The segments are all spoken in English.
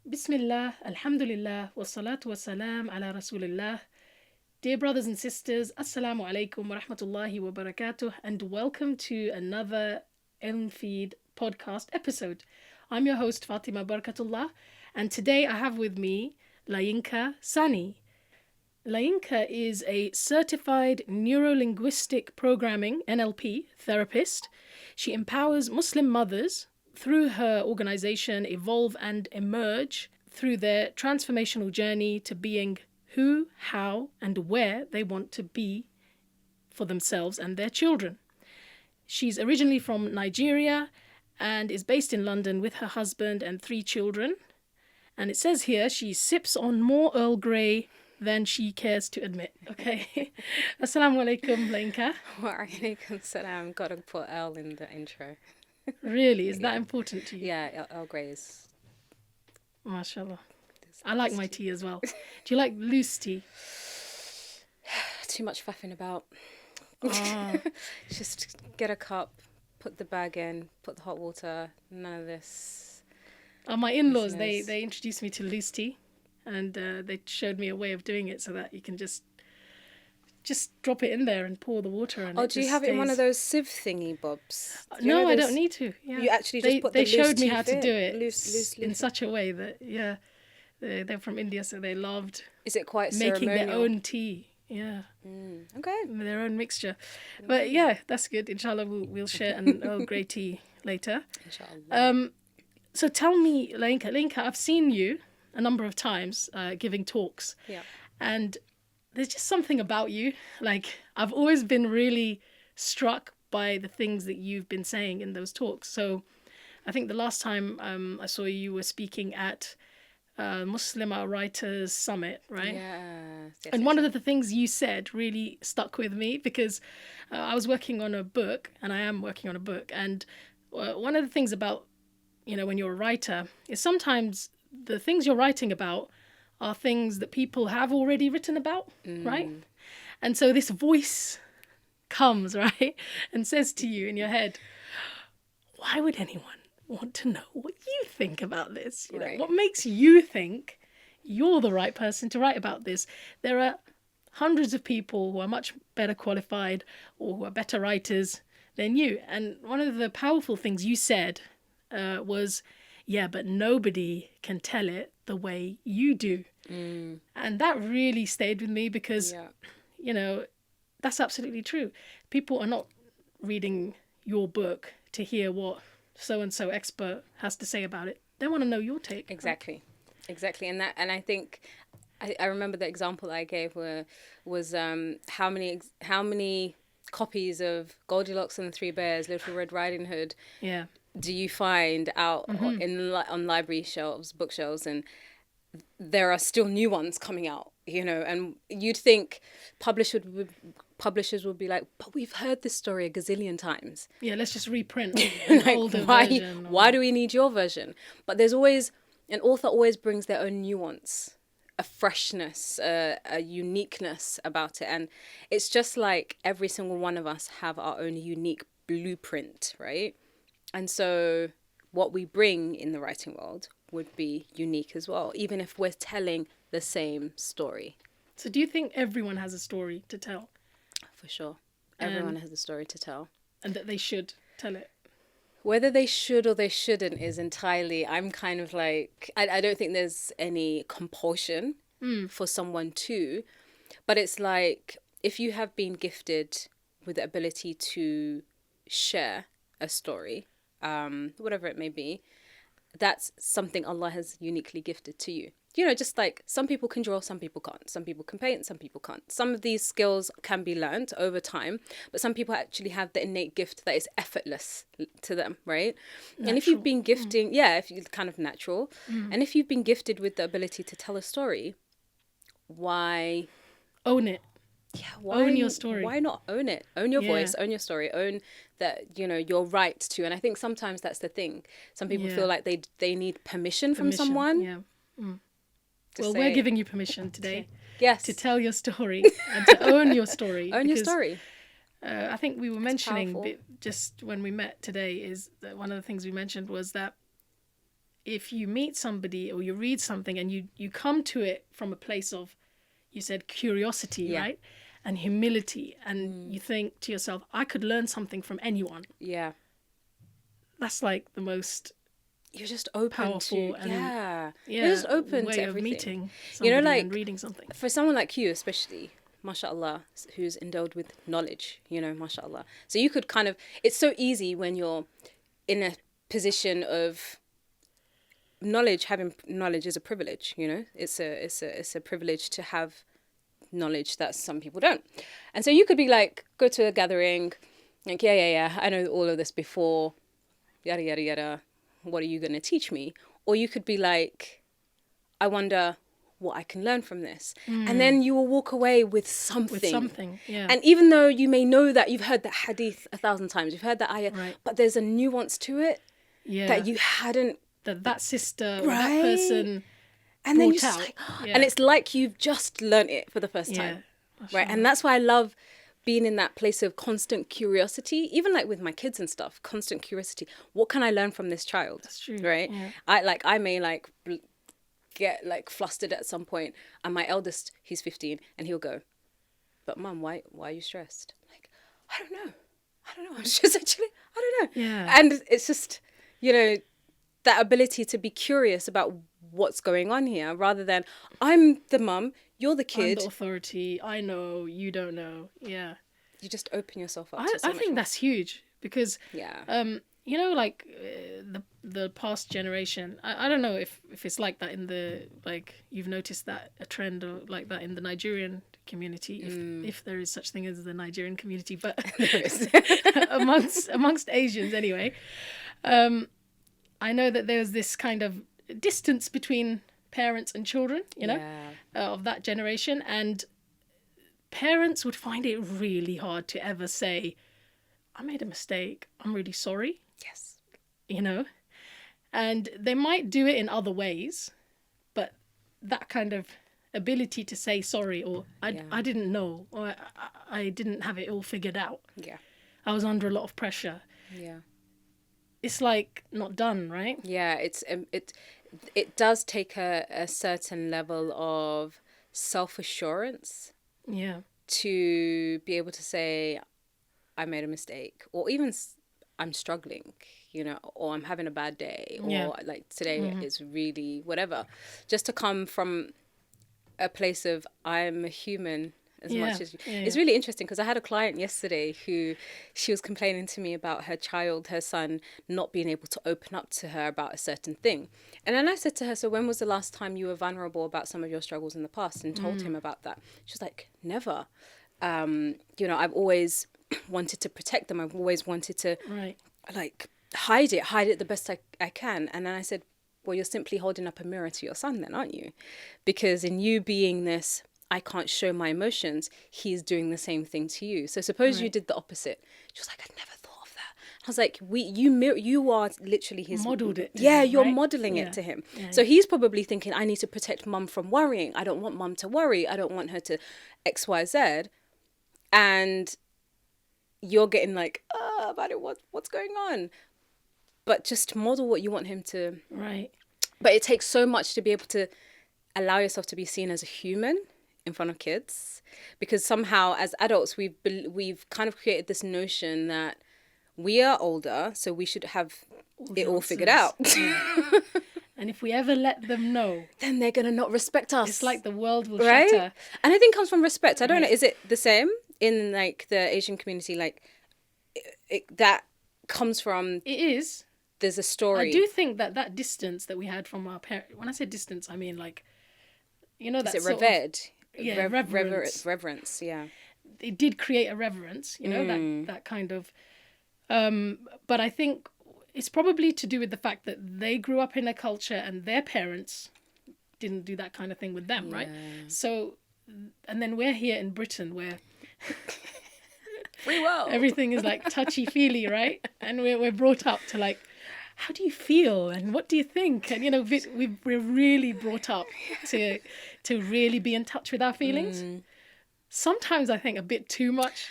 Bismillah, Alhamdulillah, wassalatu wassalam ala Rasulillah. Dear brothers and sisters, Assalamu alaikum wa rahmatullahi wa barakatuh, and welcome to another Feed podcast episode. I'm your host, Fatima Barkatulla, and today I have with me LaYinka Sanni. LaYinka is a certified Neuro-linguistic programming NLP therapist. She empowers Muslim mothers through her organization Evolve and Emerge through their transformational journey to being who, how, and where they want to be for themselves and their children. She's originally from Nigeria and is based in London with her husband and 3 children. And it says here she sips on more Earl Grey than she cares to admit. Okay. Assalamu alaikum, LaYinka. Wa alaikum salam. Gotta put L in the intro. Really? Is that important to you? Yeah, Earl Grey is... MashaAllah. I like my tea as well. Do you like loose tea? Too much faffing about. Oh. Just get a cup, put the bag in, put the hot water, none of this. My in-laws, they introduced me to loose tea, and they showed me a way of doing it so that you can just drop it in there and pour the water in. Oh, do you have it in one of those sieve thingy bobs? No, I don't need to. Yeah. You actually just put the loose They showed me how to in. do it Loose in such a way that, yeah, they're from India, so they loved Is it quite making ceremonial? their own tea. Yeah. Okay. Their own mixture. But yeah, that's good. Inshallah, we'll share an Earl Grey tea later. Inshallah. So tell me, LaYinka, I've seen you a number of times giving talks. Yeah. And there's just something about you. Like, I've always been really struck by the things that you've been saying in those talks. So I think the last time I saw you were speaking at Muslimah Writers Summit, right? Yes, And one of the things you said really stuck with me because I was working on a book, and I am working on a book. And one of the things about, when you're a writer is sometimes the things you're writing about are things that people have already written about, right? And so this voice comes, right, and says to you in your head, why would anyone want to know what you think about this? Right. What makes you think you're the right person to write about this? There are hundreds of people who are much better qualified or who are better writers than you. And one of the powerful things you said was, yeah, but nobody can tell it the way you do. And that really stayed with me because, that's absolutely true. People are not reading your book to hear what so-and-so expert has to say about it. They want to know your take. Exactly. And I think I remember the example I gave was how many copies of Goldilocks and the Three Bears, Little Red Riding Hood, do you find out on library shelves, bookshelves, and there are still new ones coming out, and you'd think publishers would be like, but we've heard this story a gazillion times. Yeah, let's just reprint an older version. Why do we need your version? But there's always, an author always brings their own nuance, a freshness, a uniqueness about it. And it's just like every single one of us have our own unique blueprint, right? And so what we bring in the writing world would be unique as well, even if we're telling the same story. So do you think everyone has a story to tell? For sure. Everyone has a story to tell. And that they should tell it? Whether they should or they shouldn't is entirely, I'm kind of like, I don't think there's any compulsion for someone to, but it's like, if you have been gifted with the ability to share a story, whatever it may be, that's something Allah has uniquely gifted to you. Just like some people can draw, some people can't. Some people can paint, some people can't. Some of these skills can be learned over time, but some people actually have the innate gift that is effortless to them, right? Natural. And if you've been gifting, if you're kind of natural, and if you've been gifted with the ability to tell a story, why... Own it. Yeah, own your story. Why not own it? Own your voice, own your story, own that, your right to. And I think sometimes that's the thing. Some people feel like they need permission from someone. Yeah. Well, we're giving you permission today. Yes. To tell your story and to own your story. Own your story. I think we were mentioning just when we met today is that one of the things we mentioned was that if you meet somebody or you read something and you come to it from a place of, you said curiosity, right? And humility, and you think to yourself, I could learn something from anyone. Yeah. That's like the most You're just open powerful to, and you're just open way to of everything. meeting somebody, You know, like, and reading something. for someone like you, especially, mashallah, who's endowed with knowledge, you know, mashallah. So you could kind of, it's so easy when you're in a position of knowledge. Having knowledge is a privilege, you know. It's a privilege to have knowledge that some people don't. And so you could be like, go to a gathering, like, yeah, I know all of this before, yada yada yada, what are you going to teach me? Or you could be like, I wonder what I can learn from this. And then you will walk away with something. Yeah. And even though you may know that you've heard that hadith 1,000 times, you've heard that ayah, Right. but there's a nuance to it Yeah. that you hadn't. That sister or that person And then brought you're just out. like, Yeah. and it's like you've just learnt it for the first time. Right. And that's why I love being in that place of constant curiosity, even like with my kids and stuff, constant curiosity. What can I learn from this child? That's true. Right. Yeah. I may like get like flustered at some point, and my eldest, he's 15, and he'll go, but mum, why are you stressed? I'm like, I don't know. I'm just actually, I don't know. Yeah. And it's just, you know, that ability to be curious about what's going on here, rather than I'm the mum, you're the kid. I'm the authority. I know, you don't know. Yeah. You just open yourself up. I think that's huge because, you know, like the past generation. I don't know if it's like that in the, like, you've noticed that a trend of like that in the Nigerian community, if there is such thing as the Nigerian community, but There is. amongst Asians anyway. I know that there's this kind of distance between parents and children, you know, of that generation, and parents would find it really hard to ever say, I made a mistake, I'm really sorry. Yes. You know, and they might do it in other ways, but that kind of ability to say sorry, or I didn't know, or I didn't have it all figured out. Yeah. I was under a lot of pressure. Yeah. It's like not done, right? Yeah, it does take a certain level of self-assurance Yeah. to be able to say, I made a mistake, or even I'm struggling, you know, or I'm having a bad day, or like today is really whatever. Just to come from a place of I'm a human as much as you. It's really interesting because I had a client yesterday who she was complaining to me about her child, her son, not being able to open up to her about a certain thing. And then I said to her, so when was the last time you were vulnerable about some of your struggles in the past, and told him about that? She was like, never. You know, I've always wanted to protect them. I've always wanted to like hide it the best I can. And then I said, well, you're simply holding up a mirror to your son then, aren't you? Because in you being this, I can't show my emotions, he's doing the same thing to you. So suppose you did the opposite. She was like, I'd never thought of that. I was like, you are literally his... Modeled it. Yeah, him, you're right? modeling it to him. So he's probably thinking, I need to protect mum from worrying. I don't want mum to worry. I don't want her to X, Y, Z. And you're getting like, about it, what's going on? But just model what you want him to... Right. But it takes so much to be able to allow yourself to be seen as a human in front of kids, because somehow as adults we've kind of created this notion that we are older, so we should have it all figured out. And if we ever let them know, then they're gonna not respect us. it's like the world will shatter. And I think it comes from respect. I don't know, is it the same in like the Asian community? Like that comes from... It is. There's a story. I do think that distance that we had from our parents, when I say distance, I mean like, you know, that is it sort revered? reverence. Reverence, yeah. It did create a reverence, you know, that kind of... but I think it's probably to do with the fact that they grew up in a culture and their parents didn't do that kind of thing with them, right? So, and then we're here in Britain where... Free world. Everything is like touchy-feely, right? And we're brought up to like, how do you feel and what do you think? And, you know, we're really brought up to really be in touch with our feelings. Sometimes I think a bit too much.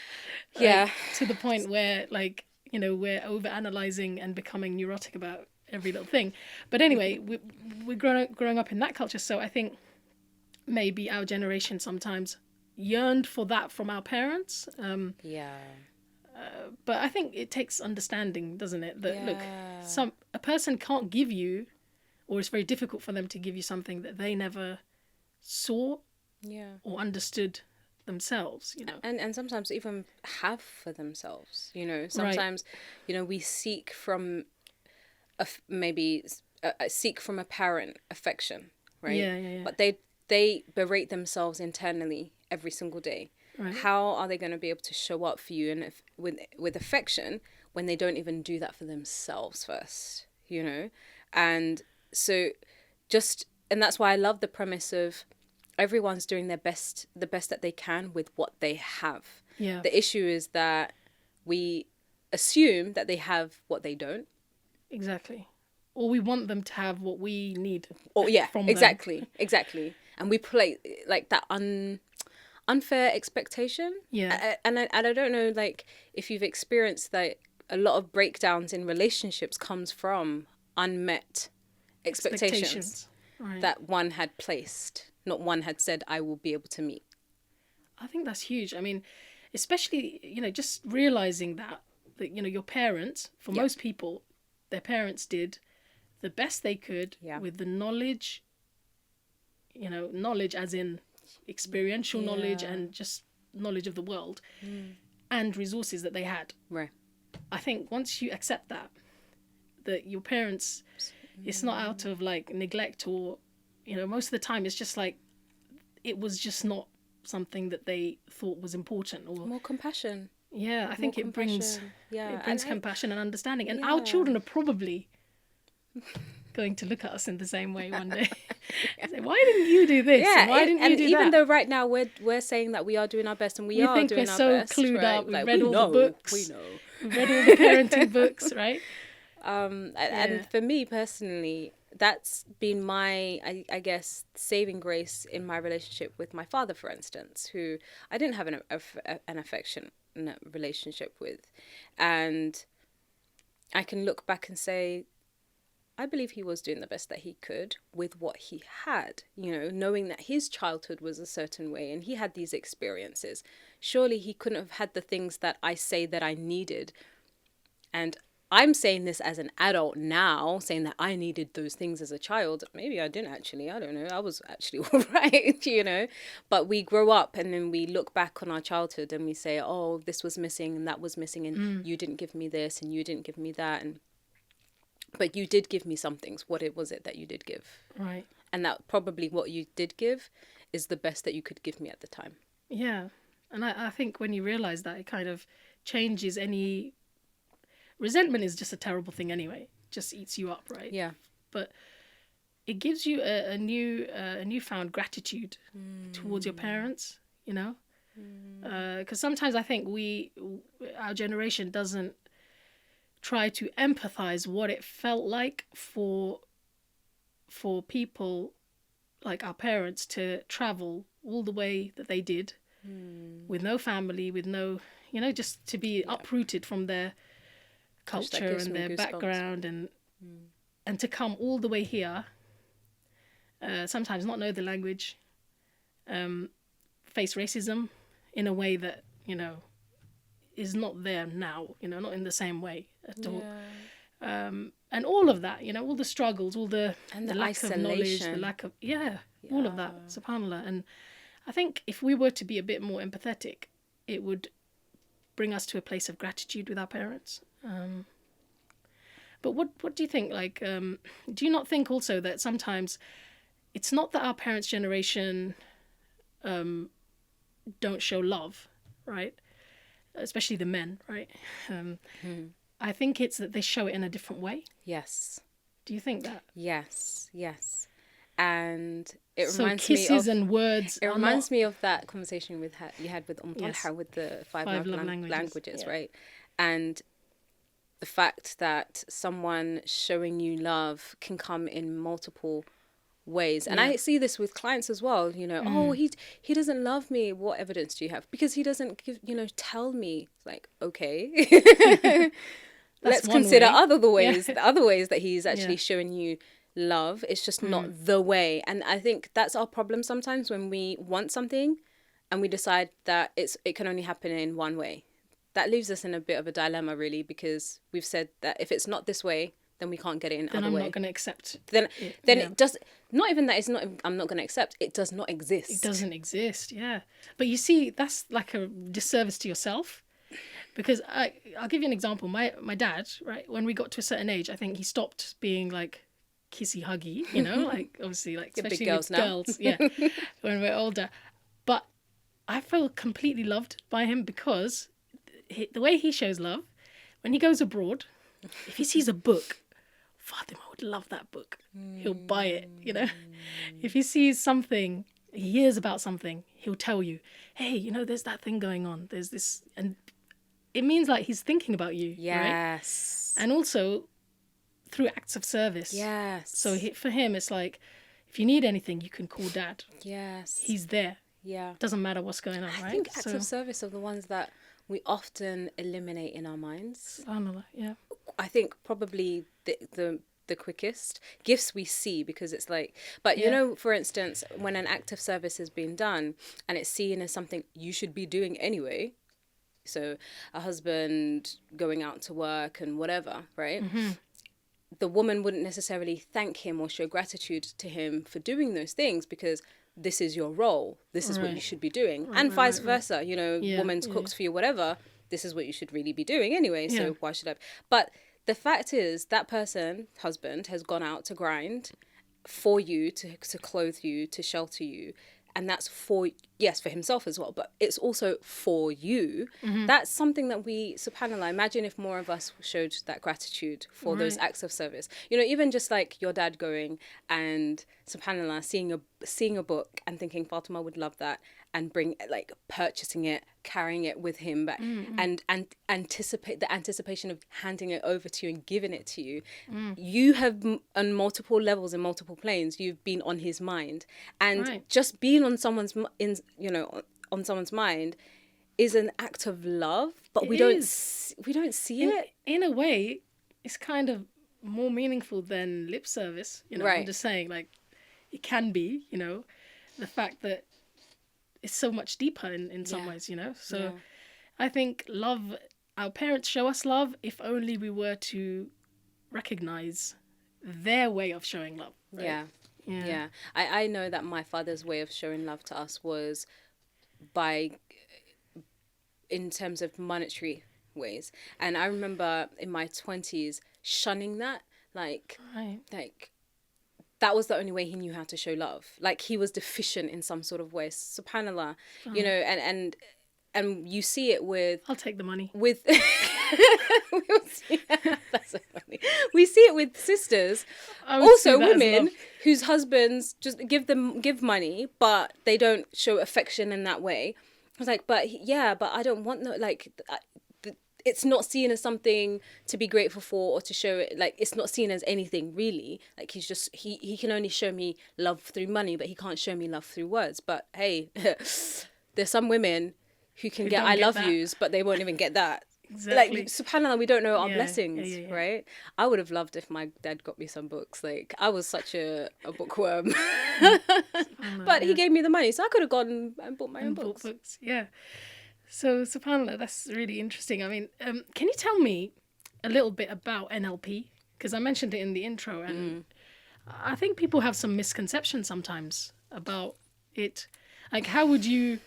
Like, to the point where, like, you know, we're over-analysing and becoming neurotic about every little thing. But anyway, we're growing up in that culture, so I think maybe our generation sometimes yearned for that from our parents. Yeah. But I think it takes understanding, doesn't it? That look, Yeah. a person can't give you, or it's very difficult for them to give you something that they never saw Yeah. or understood themselves, you know. And sometimes even have for themselves, you know. Right. Sometimes, you know, we seek from seek from a parent affection, right? Yeah. But they berate themselves internally every single day. Right. How are they going to be able to show up for you and with affection when they don't even do that for themselves first, you know? And so and that's why I love the premise of everyone's doing the best that they can with what they have. Yeah. The issue is that we assume that they have what they don't. Exactly. Or we want them to have what we need. Or yeah, from exactly, them. exactly. And we play like that unfair expectation. Yeah. And I don't know, like, if you've experienced that a lot of breakdowns in relationships comes from unmet expectations. Right. That one had placed, not one had said, I will be able to meet. I think that's huge. I mean, especially, you know, just realizing that you know, your parents, for most people, their parents did the best they could with the knowledge, you know, knowledge as in experiential knowledge and just knowledge of the world and resources that they had. Right. I think once you accept that your parents, it's not out of like neglect or, you know, most of the time it's just like it was just not something that they thought was important. Or more compassion. Yeah, I think it brings compassion and understanding. And our children are probably going to look at us in the same way one day. Say, why didn't you do this? Yeah, why didn't you do that? And even though right now we're saying that we are doing our best and we are think doing we're our so best, clued right? up. We've Like, read all the books. We know. We've read all the parenting books, right? And for me personally, that's been my, I guess, saving grace in my relationship with my father, for instance, who I didn't have an affectionate relationship with. And I can look back and say, I believe he was doing the best that he could with what he had, you know, knowing that his childhood was a certain way and he had these experiences. Surely he couldn't have had the things that I say that I needed. And I'm saying this as an adult now, saying that I needed those things as a child. Maybe I didn't actually. I don't know. I was actually all right, you know. But we grow up and then we look back on our childhood and we say, oh, this was missing and that was missing and you didn't give me this and you didn't give me that. But you did give me some things. What was it that you did give? Right. And that probably what you did give is the best that you could give me at the time. Yeah. And I think when you realise that, it kind of changes any... Resentment is just a terrible thing anyway. It just eats you up, right? Yeah. But it gives you a newfound gratitude towards your parents, you know? Because sometimes I think our generation doesn't try to empathize what it felt like for people like our parents to travel all the way that they did with no family, with no, you know, just to be uprooted from their culture and their background and to come all the way here, sometimes not know the language, face racism in a way that, you know, is not there now, you know, not in the same way at all. And all of that, you know, all the struggles, all the lack of knowledge, the lack of, all of that, subhanAllah. And I think if we were to be a bit more empathetic, it would bring us to a place of gratitude with our parents. But what do you think? Like, do you not think also that sometimes it's not that our parents' generation don't show love, right? Especially the men, right? I think it's that they show it in a different way. Yes. Do you think that? Yes. And it so reminds kisses me of and words. It reminds me of that conversation you had with with the five love languages, right? And the fact that someone showing you love can come in multiple ways. And I see this with clients as well, you know, oh, he doesn't love me. What evidence do you have? Because he doesn't tell me. Like, okay. let's one consider way. the other ways that he's actually Yeah. showing you love. It's just not the way. And I think that's our problem sometimes, when we want something and we decide that it can only happen in one way. That leaves us in a bit of a dilemma, really, because we've said that if it's not this way, then we can't get it in Then other I'm way. not going to accept Then it. then Yeah. it does not even that it's not. I'm not going to accept. It does not exist. It doesn't exist. Yeah. But you see, that's like a disservice to yourself. Because I'll give you an example. My dad, right, when we got to a certain age, I think he stopped being like kissy huggy, you know, like obviously like You're big especially girls with now. girls, yeah, when we're older. But I feel completely loved by him because the way he shows love, when he goes abroad, if he sees a book, Fatima would love that book. He'll buy it, you know. If he sees something, he hears about something, he'll tell you, hey, you know, there's that thing going on. There's this, and it means like he's thinking about you, right? Yes. And also through acts of service. Yes. So for him, it's like, if you need anything, you can call dad. Yes. He's there. Yeah. Doesn't matter what's going on, right? I think acts of service are the ones that we often eliminate in our minds. Yeah. I think probably the quickest gifts we see, because it's like, but you know, for instance, when an act of service has been done and it's seen as something you should be doing anyway, so a husband going out to work and whatever, right? The woman wouldn't necessarily thank him or show gratitude to him for doing those things, because this is your role, this is what you should be doing, and vice versa. You know, woman's cooks for you, whatever, this is what you should really be doing anyway, so why should I? But the fact is, that person, husband, has gone out to grind for you, to clothe you, to shelter you. And that's for himself as well, but it's also for you. That's something that we, subhanAllah, imagine if more of us showed that gratitude for those acts of service. You know, even just like your dad going and, subhanAllah, seeing a book and thinking Fatima would love that, and purchasing it, carrying it with him back, and the anticipation of handing it over to you and giving it to you. You have, on multiple levels and multiple planes, you've been on his mind, and just being on someone's on someone's mind is an act of love, but we don't see it. In a way, it's kind of more meaningful than lip service, you know. I'm just saying, like, it can be, you know, the fact that it's so much deeper in some ways, you know. So I think love, our parents show us love if only we were to recognize their way of showing love, right? Yeah. I know that my father's way of showing love to us was in terms of monetary ways. And I remember in my 20s shunning that, like that was the only way he knew how to show love. Like, he was deficient in some sort of way, subhanallah, you know, and you see it with... I'll take the money. That's so funny. We see it with sisters, also women whose husbands just give money, but they don't show affection in that way. I was like, but I don't want no, like, it's not seen as something to be grateful for, or to show it, like, it's not seen as anything really. Like, he's just, he can only show me love through money, but he can't show me love through words. But hey, there's some women who can get I love yous, but they won't even get that. Exactly. Like, subhanAllah, we don't know our blessings, right? I would have loved if my dad got me some books. Like, I was such a bookworm. But he gave me the money, so I could have gone and bought my own books. Yeah. So, subhanAllah, that's really interesting. I mean, can you tell me a little bit about NLP? Because I mentioned it in the intro, and I think people have some misconceptions sometimes about it. Like, how would you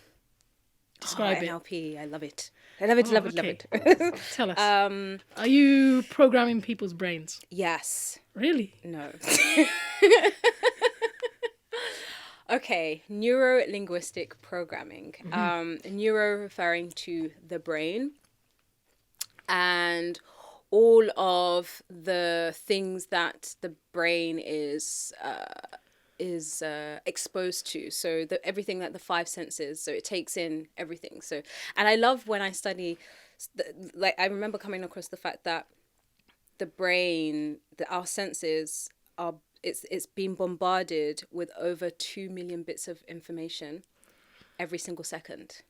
describe it? NLP, I love it. I love it, love it. Tell us. Are you programming people's brains? Yes. Really? No. Okay, neuro-linguistic programming. Neuro referring to the brain, and all of the things that the brain is exposed to. So everything that the five senses. So it takes in everything. So, and I love when I study, like, I remember coming across the fact that the brain, our senses are. It's being bombarded with over 2 million bits of information every single second.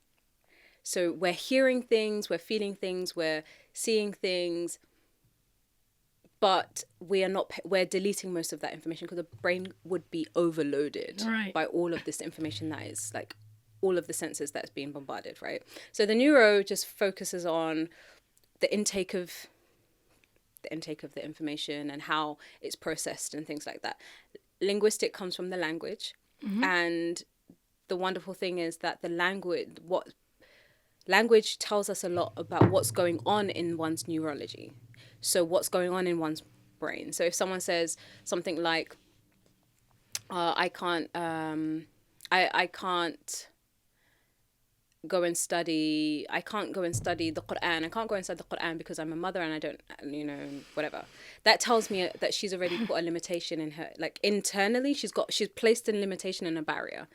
So we're hearing things, we're feeling things, we're seeing things but we're deleting most of that information because the brain would be overloaded by all of this information that is like all of the senses that's being bombarded, right? So the neuro just focuses on the intake of the information and how it's processed and things like that. Linguistic comes from the language, and the wonderful thing is that language tells us a lot about what's going on in one's neurology. So what's going on in one's brain. So if someone says something like, I can't go and study the Quran. I can't go and study the Quran because I'm a mother and I don't, whatever. That tells me that she's already put a limitation in her, like internally, she's placed a limitation and a barrier.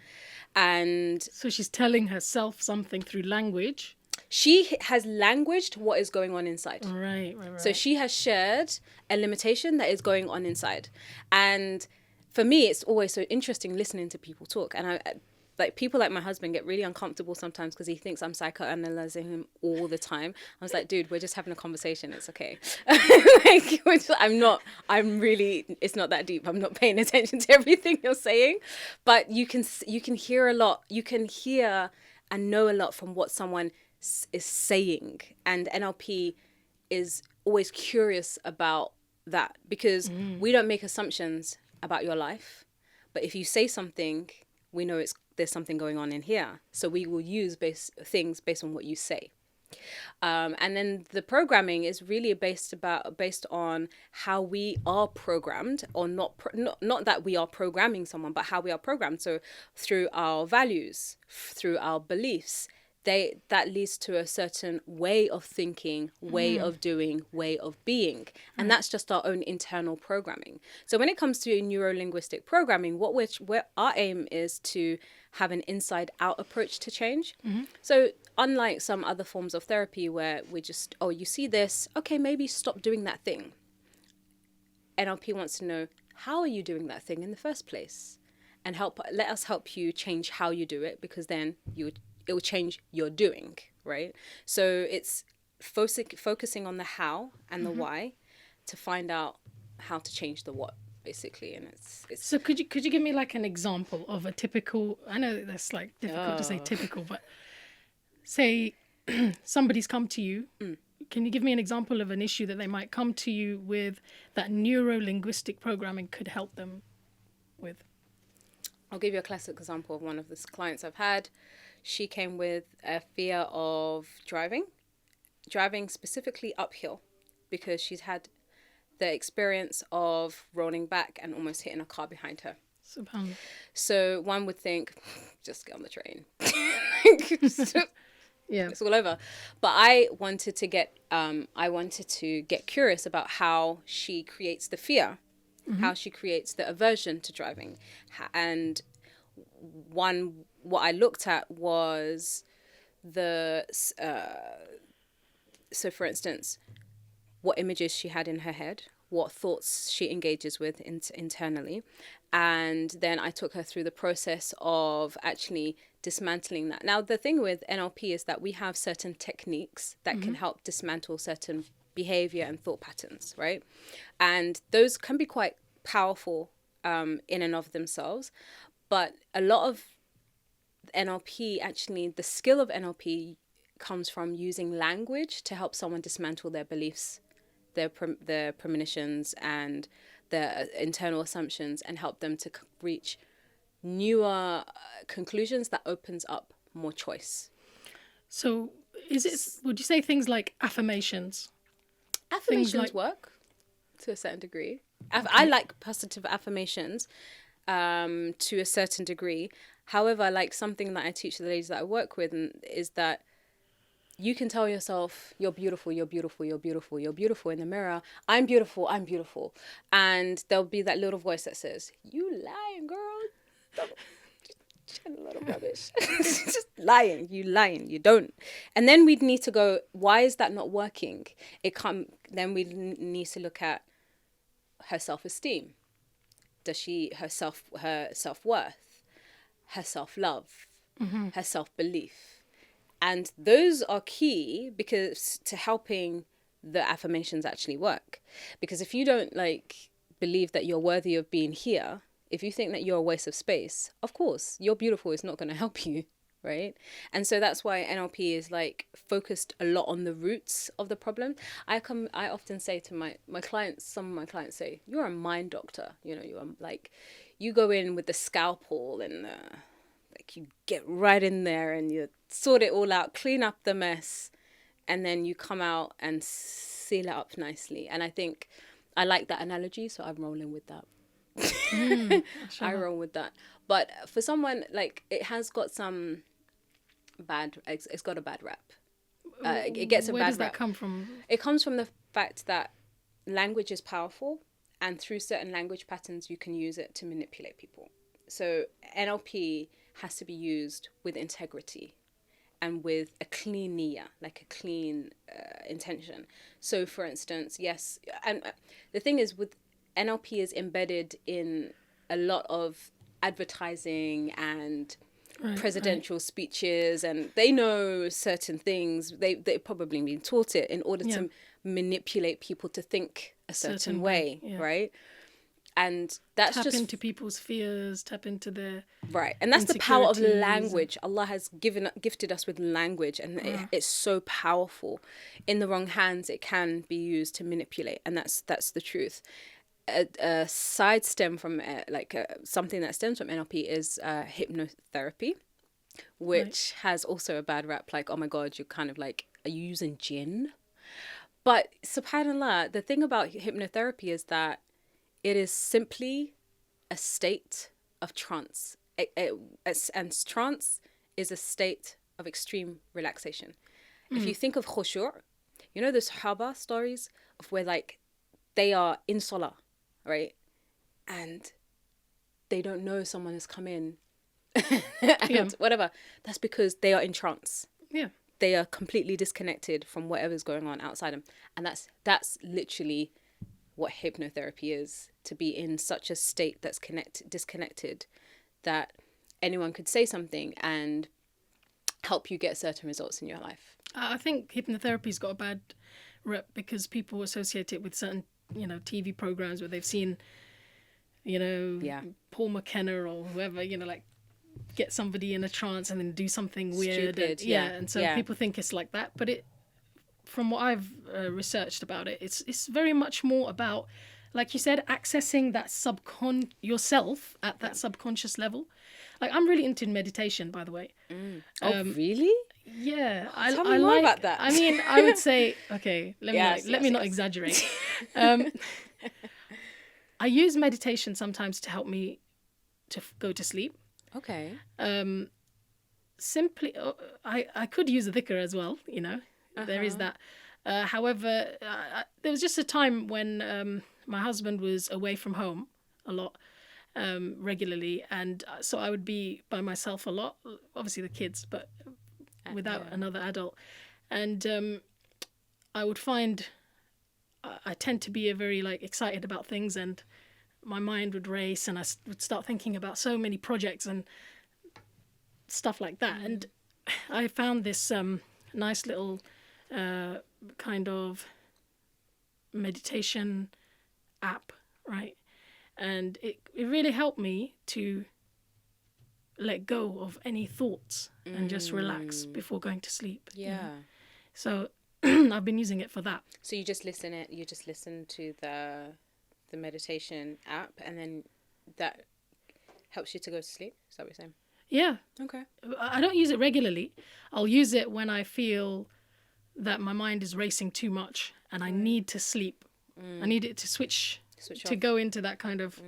And so she's telling herself something through language. She has languaged what is going on inside. Right. So she has shared a limitation that is going on inside. And for me, it's always so interesting listening to people talk. And people like my husband get really uncomfortable sometimes because he thinks I'm psychoanalyzing him all the time. I was like, dude, we're just having a conversation. It's okay. It's not that deep. I'm not paying attention to everything you're saying. But you can hear a lot. You can hear and know a lot from what someone is saying. And NLP is always curious about that because we don't make assumptions about your life. But if you say something, we know there's something going on in here. So we will use things based on what you say. And then the programming is really based on how we are programmed, or not that we are programming someone, but how we are programmed. So through our values, through our beliefs, that leads to a certain way of thinking, way of doing, way of being. And that's just our own internal programming. So when it comes to neuro-linguistic programming, what our aim is to have an inside-out approach to change. So unlike some other forms of therapy where we just, you see this, okay, maybe stop doing that thing. NLP wants to know, how are you doing that thing in the first place? And let us help you change how you do it, because then it will change your doing, right? So it's focusing on the how and the why to find out how to change the what, basically. And it's So could you give me like an example of a typical, I know that's like difficult to say typical, but say somebody's come to you. Can you give me an example of an issue that they might come to you with that neuro-linguistic programming could help them with? I'll give you a classic example of one of the clients I've had. She came with a fear of driving specifically uphill, because she's had the experience of rolling back and almost hitting a car behind her. So one would think, just get on the train. Yeah, it's all over. But I wanted to get curious about how she creates the fear, how she creates the aversion to driving. And what I looked at was so for instance, what images she had in her head, what thoughts she engages with internally. And then I took her through the process of actually dismantling that. Now, the thing with NLP is that we have certain techniques that can help dismantle certain behavior and thought patterns, right? And those can be quite powerful in and of themselves. But a lot of NLP, actually, the skill of NLP comes from using language to help someone dismantle their beliefs, their premonitions and their internal assumptions, and help them to reach newer conclusions that opens up more choice. So would you say things like affirmations? Affirmations work to a certain degree. Okay. I like positive affirmations to a certain degree. However, like something that I teach the ladies that I work with is that you can tell yourself, you're beautiful, you're beautiful, you're beautiful, you're beautiful in the mirror. I'm beautiful, I'm beautiful. And there'll be that little voice that says, you lying, girl. A lot of rubbish. Just lying, you don't. And then we'd need to go, why is that not working? Then we need to look at her self-esteem. Does she, her self-worth, her self-love, her self-belief. And those are key because to helping the affirmations actually work. Because if you don't like believe that you're worthy of being here, if you think that you're a waste of space, of course, you're beautiful is not going to help you, right? And so that's why NLP is like focused a lot on the roots of the problem. I often say to my clients, some of my clients say, you're a mind doctor, you know, you're like, you go in with the scalpel and like you get right in there and you sort it all out, clean up the mess, and then you come out and seal it up nicely. And I think I like that analogy, so I'm rolling with that. Sure. I roll with that. But for someone, like, it has got some bad, it's got a bad rap. It gets a Where bad does that rap. come from? It comes from the fact that language is powerful, and through certain language patterns, you can use it to manipulate people. So NLP has to be used with integrity and with a clean niyyah, like a clean intention. So, for instance, yes, and the thing is with NLP is embedded in a lot of advertising and presidential speeches, and they know certain things. They've probably been taught it in order to manipulate people to think a certain way, right? And that's tap just into people's fears, tap into their right. And that's the power of insecurities language. Allah has gifted us with language, and it's so powerful. In the wrong hands, it can be used to manipulate, and that's the truth. A side stem from something that stems from NLP is hypnotherapy, which has also a bad rap. Like, oh my God, you're kind of like, are you using jinn? But subhanallah, the thing about hypnotherapy is that it is simply a state of trance. And trance is a state of extreme relaxation. If you think of khushu', you know those Sahaba stories of where like they are in salah, right? And they don't know someone has come in and whatever. That's because they are in trance. Yeah. They are completely disconnected from whatever's going on outside them. And that's literally what hypnotherapy is, to be in such a state that's disconnected that anyone could say something and help you get certain results in your life. I think hypnotherapy's got a bad rep because people associate it with certain, TV programs where they've seen, Paul McKenna or whoever, like get somebody in a trance and then do something weird. Stupid, and so people think it's like that. But from what I've researched about it, it's very much more about, like you said, accessing that yourself at that subconscious level. Like, I'm really into meditation, by the way. Oh, really? Yeah. Tell me more about that. I mean, I would say, okay, let me not exaggerate. I use meditation sometimes to help me to go to sleep. Okay. Simply, I could use a dhikr as well, There is that. However, there was just a time when my husband was away from home a lot, regularly, and so I would be by myself a lot. Obviously the kids, but without another adult. And I would find I tend to be very excited about things, and my mind would race, and I would start thinking about so many projects and stuff like that. And I found this nice little kind of meditation app, right? And it really helped me to let go of any thoughts and just relax before going to sleep. So I've been using it for that. So you just listen to the meditation app, and then that helps you to go to sleep? Is that what you're saying? Yeah. Okay. I don't use it regularly. I'll use it when I feel that my mind is racing too much and I need to sleep. I need it to switch to off. Go into that kind of,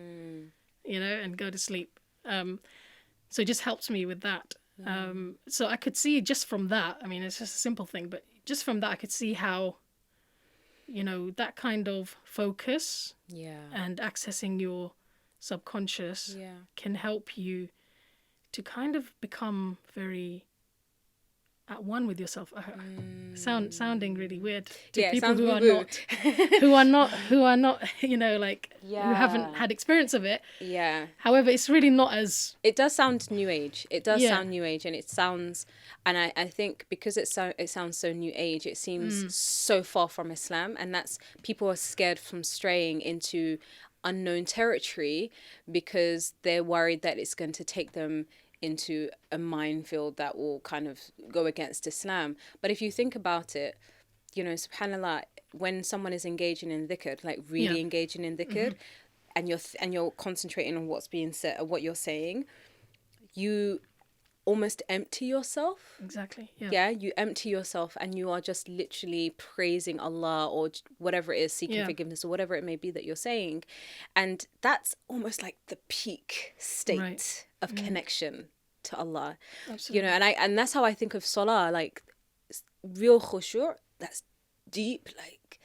and go to sleep. So it just helps me with that. So I could see just from that, I mean, it's just a simple thing, but just from that I could see how, that kind of focus and accessing your subconscious can help you to kind of become very at one with yourself. Sounding really weird to Yeah, it people sounds who are woo-woo. not, who are not, you know, like who haven't Yeah. had experience of it. Yeah. However, it's really not as It does sound new age. It does Yeah. sound new age, and it sounds, and I think because it sounds so new age, it seems so far from Islam, and that's people are scared from straying into unknown territory because they're worried that it's going to take them into a minefield that will kind of go against Islam. But if you think about it, you know, subhanallah, when someone is engaging in dhikr, like really Yeah. engaging in dhikr, and you're concentrating on what's being said or what you're saying, you almost empty yourself. exactly. Yeah. Yeah, you empty yourself and you are just literally praising Allah or whatever it is, seeking Yeah. forgiveness or whatever it may be that you're saying. And that's almost like the peak state Right. of connection to Allah. Absolutely. You know, and that's how I think of salah, like real khushu', that's deep. Like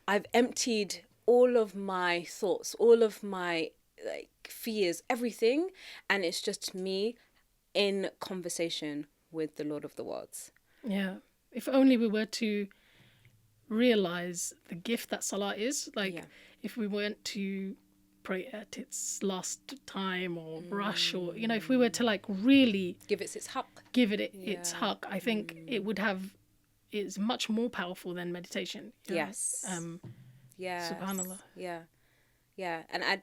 I've emptied all of my thoughts, all of my like fears, everything, and it's just me in conversation with the Lord of the worlds. Yeah. If only we were to realize the gift that salah is. Like, Yeah. if we weren't to pray at its last time or rush, or, you know, if we were to like really Give it its haqq. give it its Yeah. haq, I think it's much more powerful than meditation. you know? Yes. Yeah. Subhanallah. Yeah. Yeah. And I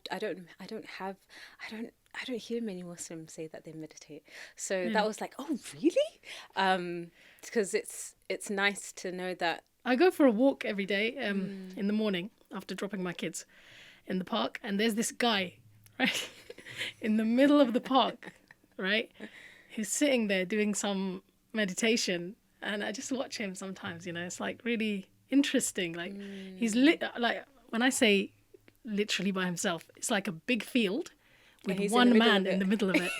don't hear many Muslims say that they meditate. So that was like, oh really? Because it's nice to know that. I go for a walk every day in the morning after dropping my kids in the park, and there's this guy, right, in the middle of the park, right, who's sitting there doing some meditation, and I just watch him sometimes. You know, it's like really interesting. Like he's like when I say literally by himself, it's like a big field with he's in one the middle man of in the it. middle of it.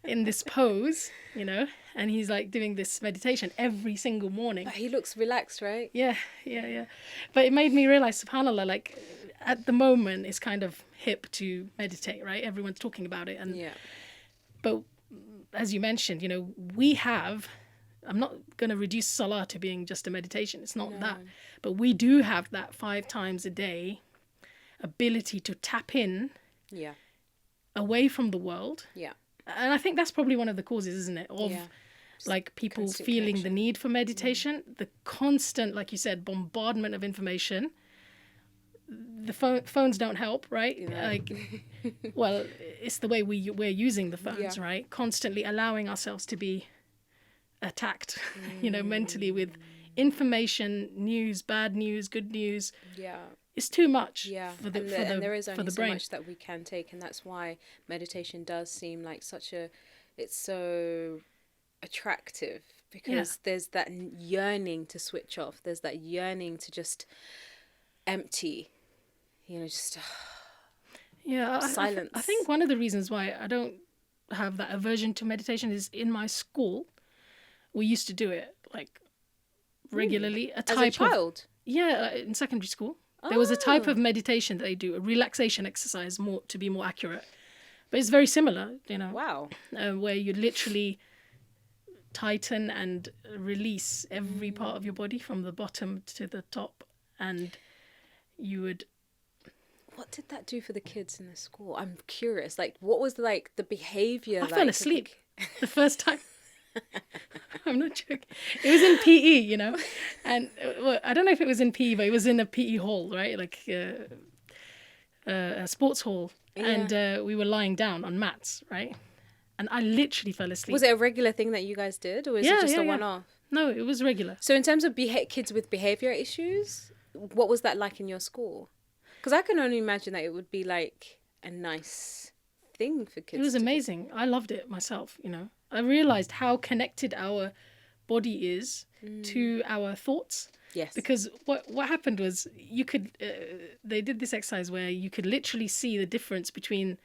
In this pose, you know, and he's like doing this meditation every single morning. But he looks relaxed, right? Yeah. But it made me realize, subhanAllah, like at the moment it's kind of hip to meditate, right? Everyone's talking about it. And Yeah. but as you mentioned, you know, I'm not going to reduce salah to being just a meditation. It's not that. But we do have that 5 times a day ability to tap in Yeah. away from the world. Yeah. And I think that's probably one of the causes, isn't it? Of Yeah. like people Constant feeling connection. the need for meditation, the constant, like you said, bombardment of information. The phones don't help, right? Like, well, it's the way we're using the phones, Yeah. right? Constantly allowing ourselves to be attacked, you know, mentally with information, news, bad news, good news. Yeah. It's too much. Yeah, for the, and there is for only the so brain. much that we can take, and that's why meditation does seem like it's so attractive, because there's that yearning to switch off. There's that yearning to just empty, you know, just Yeah, silence. I think one of the reasons why I don't have that aversion to meditation is in my school, we used to do it like regularly. as a child. In secondary school. There was a type of meditation that they do, a relaxation exercise, more to be more accurate. But it's very similar, you know, Wow. where you literally tighten and release every part of your body from the bottom to the top, and you would. What did that do for the kids in the school? I'm curious. Like, what was like the behavior? I fell asleep the first time. I'm not joking. It was in PE, you know, and well, I don't know if it was in PE, but it was in a PE hall, right? Like a sports hall, and we were lying down on mats, right? And I literally fell asleep. Was it a regular thing that you guys did, or was it just a one-off? No, it was regular. So in terms of kids with behavior issues, what was that like in your school? Because I can only imagine that it would be like a nice thing for kids. It was amazing. I loved it myself, you know. I realized how connected our body is to our thoughts. Yes. Because what happened was you could, they did this exercise where you could literally see the difference between,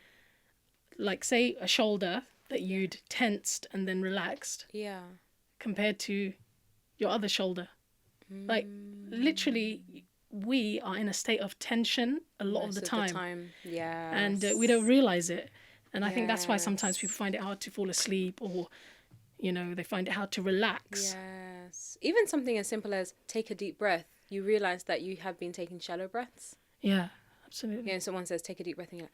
like, say, a shoulder that you'd tensed and then relaxed Yeah. compared to your other shoulder. Like, literally, we are in a state of tension a lot of the time. Yeah. And we don't realize it. And I think that's why sometimes people find it hard to fall asleep, or They find it hard to relax. Yes. Even something as simple as take a deep breath. You realize that you have been taking shallow breaths. Yeah, absolutely. Yeah, and someone says take a deep breath and you're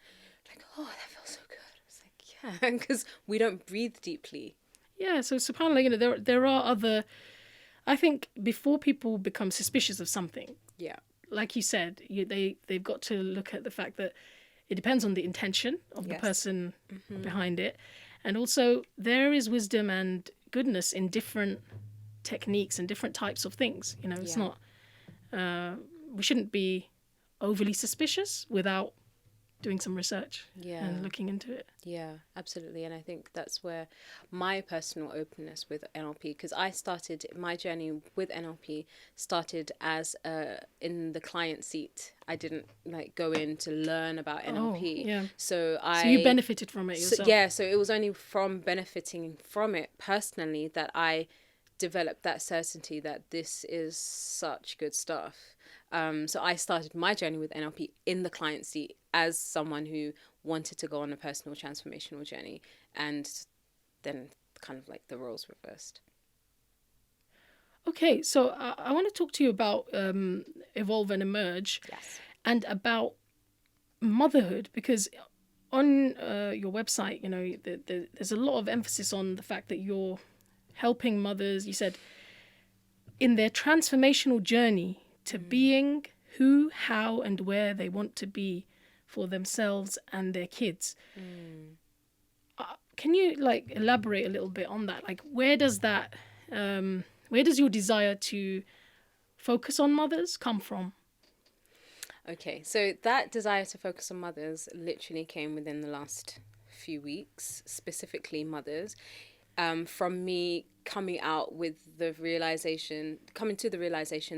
like, oh, that feels so good. It's like, yeah, because we don't breathe deeply. Yeah, so subhanAllah, there are other... I think before people become suspicious of something, Yeah. like you said, they've got to look at the fact that it depends on the intention of the Yes. person behind it. And also, there is wisdom and goodness in different techniques and different types of things. It's Yeah. not... we shouldn't be overly suspicious without doing some research and looking into it. Yeah, absolutely. And I think that's where my personal openness with NLP, because I started my journey with NLP started as in the client seat. I didn't go in to learn about NLP. Yeah. So you benefited from it yourself. So it was only from benefiting from it personally that I developed that certainty that this is such good stuff. So I started my journey with NLP in the client seat as someone who wanted to go on a personal transformational journey, and then kind of the roles reversed. Okay, so I want to talk to you about Evolve and Emerge. Yes. And about motherhood, because on your website, there's a lot of emphasis on the fact that you're helping mothers, you said, in their transformational journey to being who, how, and where they want to be for themselves and their kids. Can you elaborate a little bit on that? Where does your desire to focus on mothers come from? Okay, so that desire to focus on mothers literally came within the last few weeks, specifically mothers, from me coming to the realization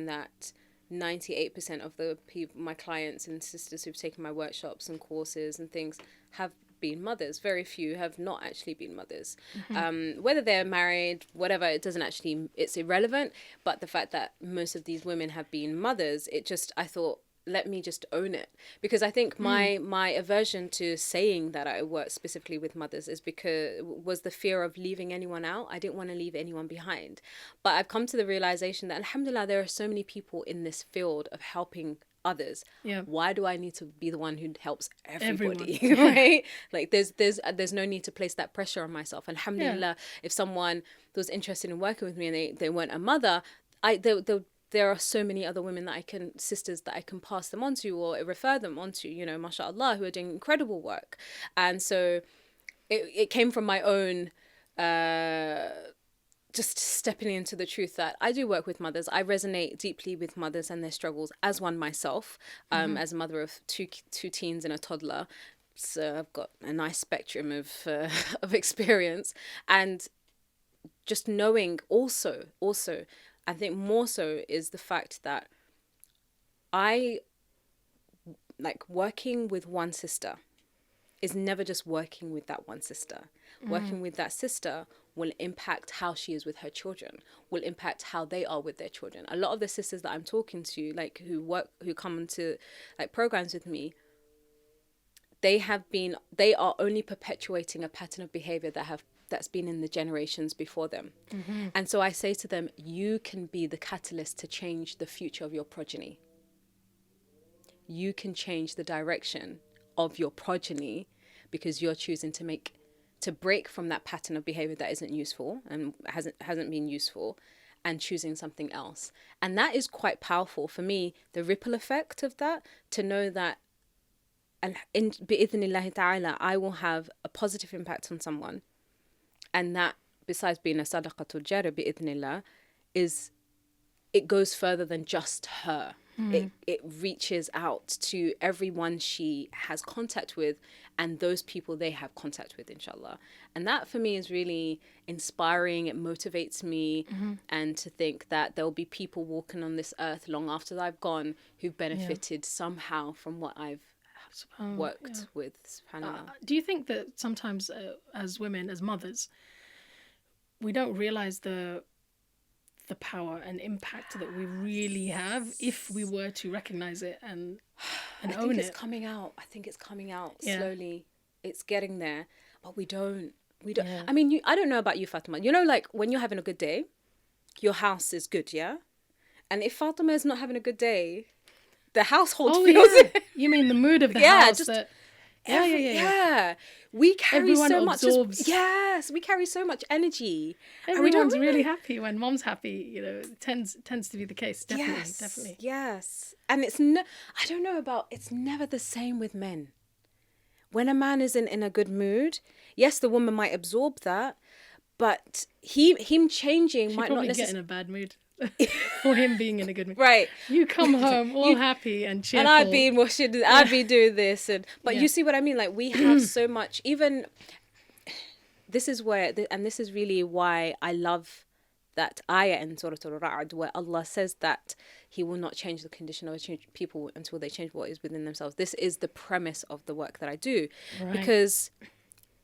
that 98% of the people, my clients and sisters who've taken my workshops and courses and things, have been mothers. Very few have not actually been mothers. Whether they're married, whatever, it's irrelevant. But the fact that most of these women have been mothers, I thought, let me just own it. Because I think my aversion to saying that I work specifically with mothers was the fear of leaving anyone out. I didn't want to leave anyone behind. But I've come to the realization that, alhamdulillah, there are so many people in this field of helping others. Yeah. Why do I need to be the one who helps everybody? Right? There's no need to place that pressure on myself. And alhamdulillah, if someone was interested in working with me and they weren't a mother, there are so many other women sisters that I can pass them on to or refer them on to, mashallah, who are doing incredible work. And so it came from my own just stepping into the truth that I do work with mothers. I resonate deeply with mothers and their struggles as one myself, as a mother of two teens and a toddler. So I've got a nice spectrum of experience. And just knowing also, I think more so is the fact that working with one sister is never just working with that one sister. Working with that sister will impact how she is with her children, will impact how they are with their children. A lot of the sisters that I'm talking to, who come into programs with me, they are only perpetuating a pattern of behavior that's been in the generations before them. And so I say to them, you can be the catalyst to change the future of your progeny. You can change the direction of your progeny because you're choosing to break from that pattern of behavior that isn't useful and hasn't been useful, and choosing something else. And that is quite powerful for me, the ripple effect of that, to know that bi'idhnillahi ta'ala, I will have a positive impact on someone. And that, besides being a sadaqatul jariyah bi'idhnillah, it goes further than just her. It reaches out to everyone she has contact with and those people they have contact with, inshallah. And that for me is really inspiring. It motivates me, and to think that there'll be people walking on this earth long after I've gone who've benefited somehow from what I've worked with. SubhanAllah. Do you think that sometimes as women, as mothers, we don't realize the power and impact that we really have if we were to recognize it and own it? I think it's coming out slowly. It's getting there, but we don't. We don't. Yeah. I mean, I don't know about you, Fatima. You know, like when you're having a good day, your house is good, yeah. And if Fatima is not having a good day, the household feels it. You mean the mood of the Yeah, house? just That, yeah. We carry Everyone so much. absorbs. Yes, we carry so much energy, and we Everyone's don't really happy when mom's happy. You know, it tends to be the case. Definitely, Yes, definitely. yes. And it's no. I don't know about. It's never the same with men. When a man isn't in a good mood, yes, the woman might absorb that, but him changing She might not probably get necessarily. in a bad mood for him being in a good mood. Right. You come home all happy and cheerful. And I've been washing, I've been doing this, but Yeah. you see what I mean? Like we have so much. Even this is where, and this is really why I love that ayah in Surah Al-Ra'd, where Allah says that He will not change the condition of people until they change what is within themselves. This is the premise of the work that I do, Right. because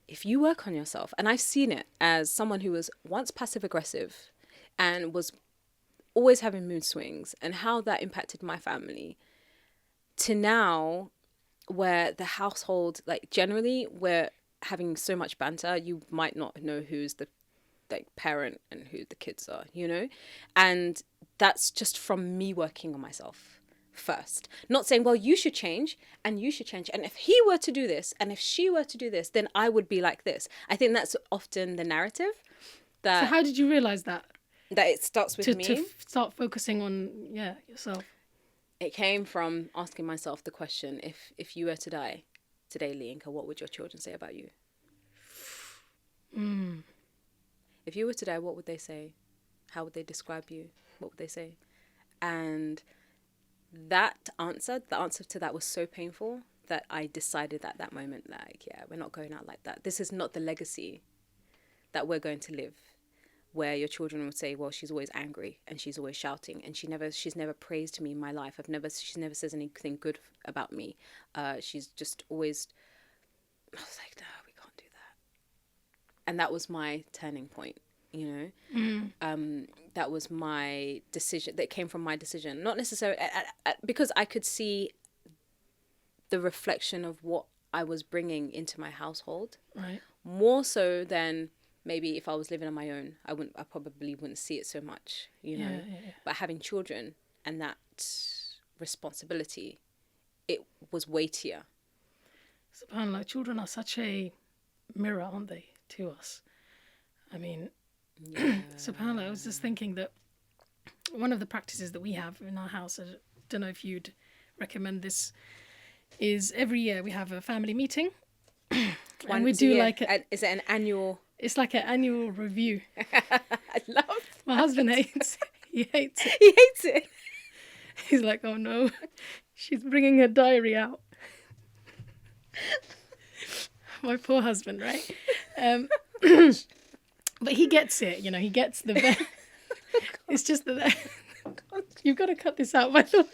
if you work on yourself, and I've seen it as someone who was once passive aggressive and was always having mood swings, and how that impacted my family, to now where the household, like generally we're having so much banter, you might not know who's the like parent and who the kids are, you know? And that's just from me working on myself first. Not saying, well, you should change and you should change. And if he were to do this and if she were to do this, then I would be like this. I think that's often the narrative. That, So how did you realize that? That it starts with me. To start focusing on, yourself. It came from asking myself the question, if you were to die today, LaYinka, what would your children say about you? If you were to die, what would they say? How would they describe you? What would they say? And the answer to that was so painful that I decided at that moment, like, yeah, we're not going out like that. This is not the legacy that we're going to live, where your children would say, well, she's always angry and she's always shouting and she's never praised me in my life. She's never says anything good about me. She's just always, I was like, no, we can't do that. And that was my turning point, you know. That was my decision. That came from my decision, not necessarily because I could see the reflection of what I was bringing into my household, Right. more so than maybe if I was living on my own. I probably wouldn't see it so much, you know. Yeah. But having children and that responsibility, it was weightier. SubhanAllah, children are such a mirror, aren't they, to us? I mean, SubhanAllah, I was just thinking that one of the practices that we have in our house, I don't know if you'd recommend this, is every year we have a family meeting. And we do like is it an annual? It's like an annual review. I love My husband hates it. He hates it. He hates it. He's like, oh no, she's bringing her diary out. My poor husband, right? But he gets it, you know, he gets the... It's just that... You've got to cut this out, by the way.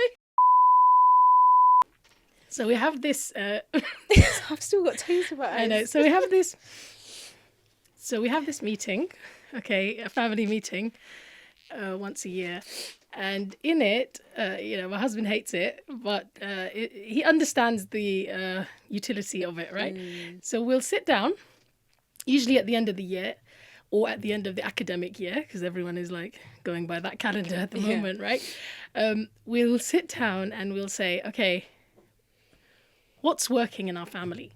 So we have this... I've still got taste about it. I know. So we have this meeting, okay, a family meeting, once a year. And in it, you know, my husband hates it, but he understands the utility of it, right? So we'll sit down, usually at the end of the year, or at the end of the academic year, because everyone is like going by that calendar at the moment, right? We'll sit down and we'll say, okay, what's working in our family?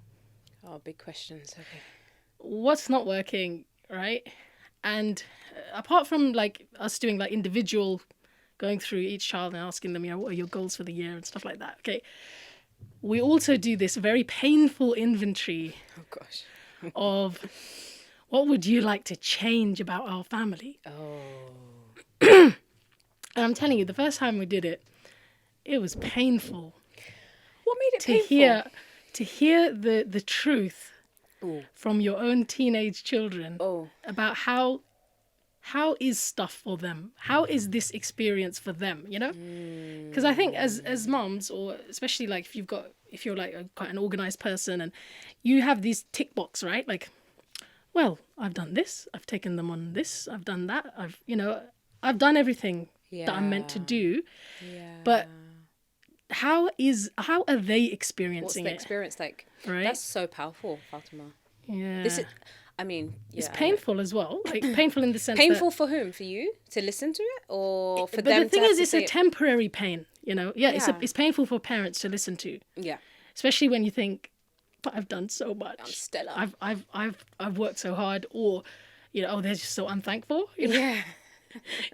Oh, big questions. Okay. What's not working, right? And apart from like us doing like individual, going through each child and asking them, you know, what are your goals for the year and stuff like that, okay, we also do this very painful inventory of what would you like to change about our family? And I'm telling you, the first time we did it, it was painful. What made it painful? To hear the truth from your own teenage children about how is stuff for them? How is this experience for them, you know? Because I think as moms, or especially like if you're like quite an organized person and you have these tick box, right? Like, well, I've done this, I've taken them on this, I've done that, I've done everything that I'm meant to do. But how are they experiencing it? What's the experience like? Right? That's so powerful, Fatima. Yeah. I mean, It's yeah, painful as well. Like painful in the sense painful that, for whom? For you to listen to it, or for but them the thing to have is, to it's say a it? temporary pain. Yeah, Yeah. it's painful for parents to listen to, Yeah, especially when you think, but I've done so much. I'm stellar. I've worked so hard, or, oh, they're just so unthankful. Yeah.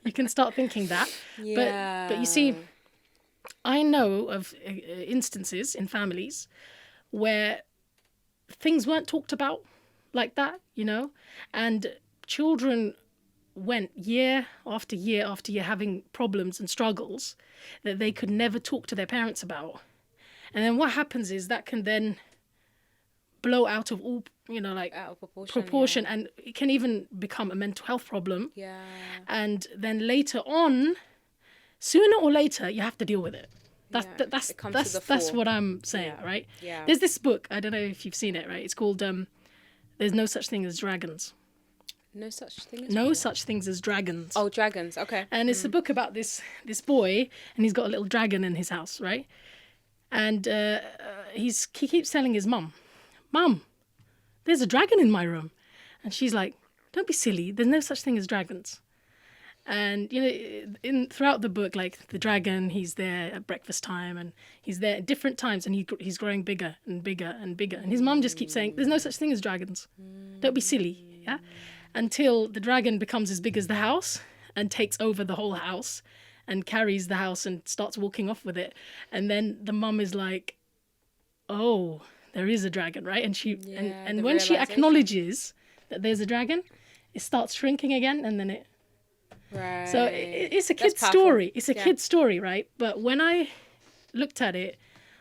You can start thinking that. Yeah. But you see, I know of instances in families where things weren't talked about like that, and children went year after year after year having problems and struggles that they could never talk to their parents about. And then what happens is that can then blow out of all, like Out of proportion, yeah. and it can even become a mental health problem. Yeah. And then later on, sooner or later, you have to deal with it. That's what I'm saying, Yeah. right? Yeah. There's this book, I don't know if you've seen it, right? It's called There's No Such Thing as Dragons. No such thing as No what? Such Things as Dragons. Oh, dragons. Okay. And it's a book about this boy, and he's got a little dragon in his house, right? And he keeps telling his mum, there's a dragon in my room. And she's like, don't be silly. There's no such thing as dragons. And, throughout the book, like the dragon, he's there at breakfast time, and he's there at different times, and he's growing bigger and bigger and bigger. And his mum just keeps saying, there's no such thing as dragons. Don't be silly. Yeah. Until the dragon becomes as big as the house and takes over the whole house and carries the house and starts walking off with it. And then the mum is like, oh, there is a dragon, right? And and when she acknowledges that there's a dragon, it starts shrinking again, and then it... Right. So it's a kid's story. It's a kid's story, right? But when I looked at it,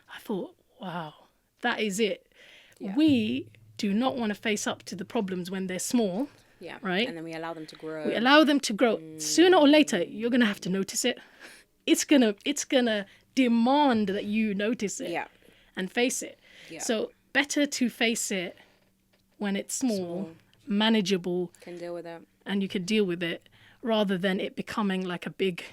I thought, wow, that is it. Yeah. We do not want to face up to the problems when they're small. Yeah. Right. And then we allow them to grow. We allow them to grow. Sooner or later, you're gonna have to notice it. It's gonna demand that you notice it. Yeah. And face it. Yeah. So better to face it when it's small, manageable. Can deal with it. And you can deal with it, rather than it becoming like a big...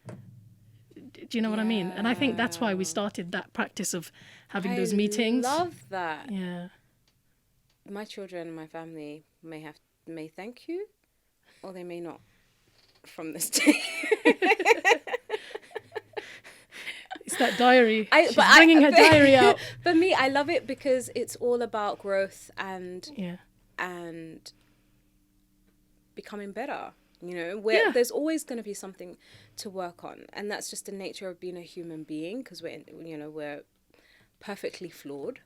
Do you know what I mean? And I think that's why we started that practice of having those meetings. I love that. Yeah. My children and my family may thank you, or they may not from this day. It's that diary. She's bringing her diary out. For me, I love it because it's all about growth and becoming better. There's always going to be something to work on, and that's just the nature of being a human being, because we're perfectly flawed.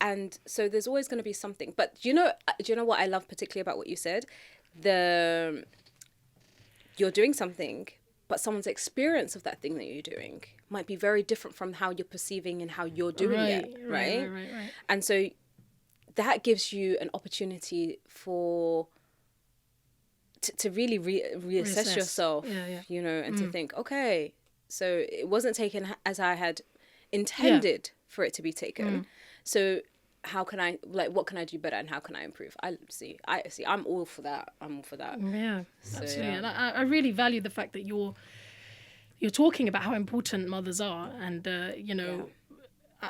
And so there's always going to be something. But do you know what I love particularly about what you said? You're doing something, but someone's experience of that thing that you're doing might be very different from how you're perceiving and how you're doing it, right? Right. And so that gives you an opportunity to really reassess yourself, and to think, okay, so it wasn't taken as I had intended for it to be taken. So how can I, what can I do better, and how can I improve? I'm all for that. Yeah, so, absolutely. Yeah. And I really value the fact that you're talking about how important mothers are. And,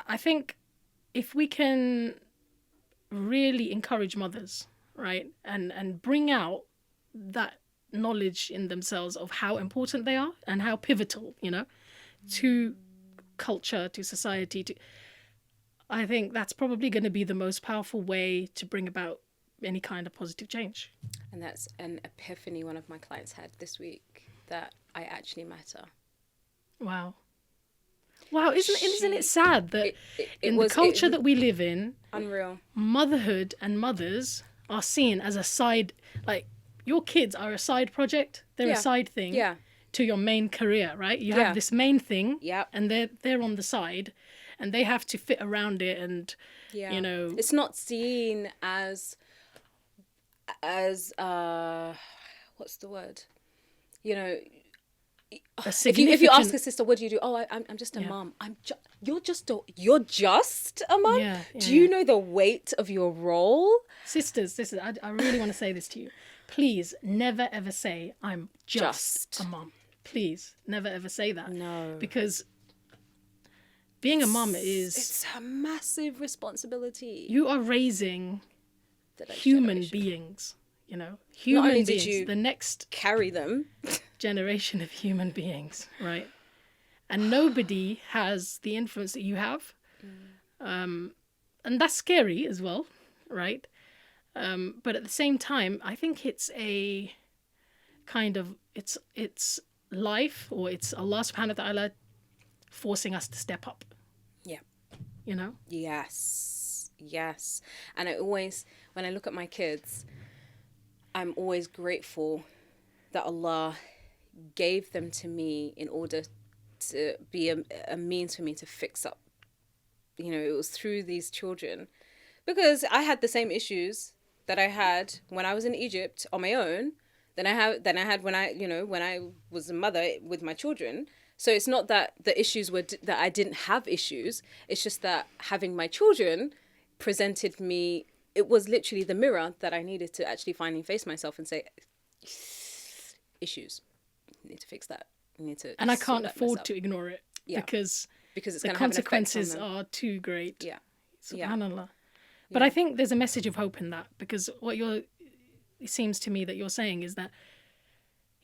I think if we can really encourage mothers, right, and bring out that knowledge in themselves of how important they are and how pivotal, to culture, to society, I think that's probably going to be the most powerful way to bring about any kind of positive change. And that's an epiphany one of my clients had this week, that I actually matter. Wow, isn't it sad that in the culture that we live in, unreal, motherhood and mothers are seen as a side, like your kids are a side project, they're a side thing to your main career, right? You have this main thing, and they're on the side, and they have to fit around it, and it's not seen as what's the word? If you ask a sister, what do you do? Oh, I'm just a mom. You're just a mom? Yeah, do you know the weight of your role? Sisters, I really want to say this to you. Please never ever say I'm just a mom. Please never ever say that. No. Because being a mom it's a massive responsibility. You are raising the next human generation. beings, you know, Not human only beings, did you the next carry them, generation of human beings, right? And nobody has the influence that you have. And that's scary as well, right? But at the same time, I think it's a kind of, it's life, or it's Allah subhanahu wa ta'ala forcing us to step up, yeah, you know? yes, yes. And I always, when I look at my kids, I'm always grateful that Allah gave them to me in order to be a means for me to fix up. You know, it was through these children, because I had the same issues that I had when I was in Egypt on my own. Then I had when I, you know, when I was a mother with my children. So it's not that the issues were that I didn't have issues. It's just that having my children presented me. It was literally the mirror that I needed to actually finally face myself and say, issues. You need to fix that. You need to. And I sort can't that afford mess out. to ignore it, Yeah. because Because it's the going to have an effect on consequences them. are too great. Yeah. Subhanallah. But I think there's a message of hope in that, because it seems to me that you're saying is that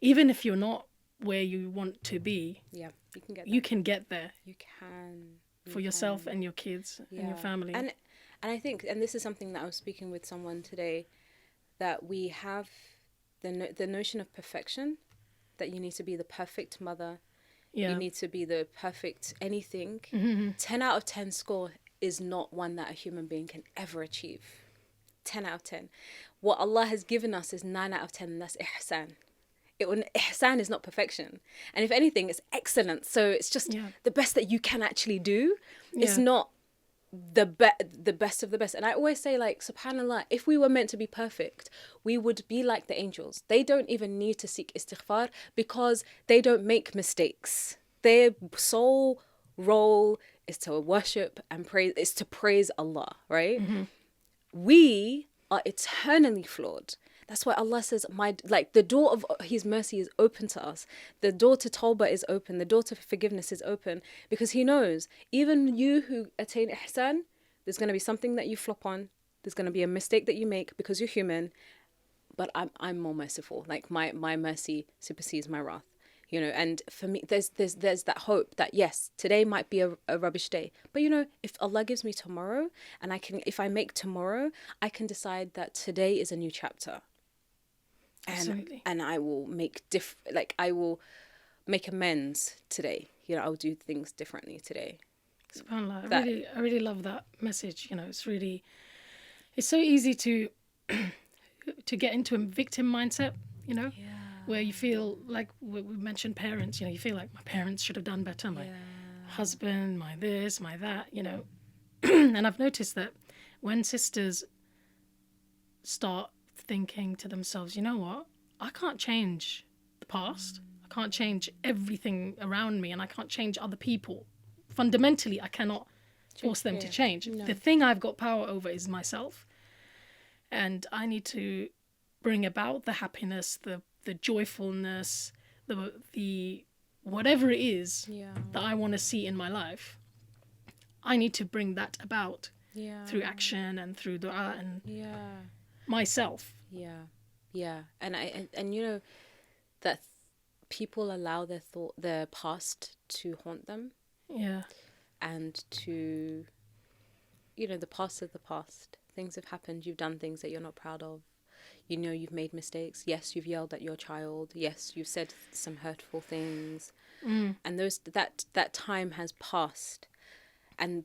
even if you're not where you want to be, Yeah, you can get there. you can get there You can. for yourself and your kids and your family. And I think, and this is something that I was speaking with someone today, that we have the notion of perfection, that you need to be the perfect mother, Yeah. you need to be the perfect anything. 10 out of 10 score is not one that a human being can ever achieve. 10 out of 10. What Allah has given us is 9 out of 10, and that's ihsan. Ihsan is not perfection. And if anything, it's excellence. So it's just the best that you can actually do. It's not the best of the best. And I always say, like, subhanallah, if we were meant to be perfect, we would be like the angels. They don't even need to seek istighfar, because they don't make mistakes. Their sole role is to worship and praise, is to praise Allah, right? We are eternally flawed. That's why Allah says, the door of His mercy is open to us. The door to tawbah is open. The door to forgiveness is open, because He knows even you who attain ihsan, there's going to be something that you flop on. There's going to be a mistake that you make, because you're human. But I'm more merciful. Like my mercy supersedes my wrath. You know, and for me, there's that hope that yes, today might be a rubbish day, but you know, if Allah gives me tomorrow, and if I make tomorrow, I can decide that today is a new chapter. Absolutely. And I will I will make amends today. You know, I'll do things differently today. SubhanAllah. I really love that message. You know, it's so easy to get into a victim mindset, you know, where you feel like, we mentioned parents, you know, you feel like my parents should have done better, my husband, my this, my that, you know. And I've noticed that when sisters start thinking to themselves, you know what, I can't change the past, I can't change everything around me, and I can't change other people. Fundamentally, I cannot force them to change. No. The thing I've got power over is myself, and I need to bring about the happiness, the joyfulness, the whatever it is that I want to see in my life. I need to bring that about through action and through dua and myself. And you know that people allow their past to haunt them, and to, you know, the past is the past. Things have happened, you've done things that you're not proud of, you know, you've made mistakes. Yes, you've yelled at your child. Yes, you've said some hurtful things, and that time has passed.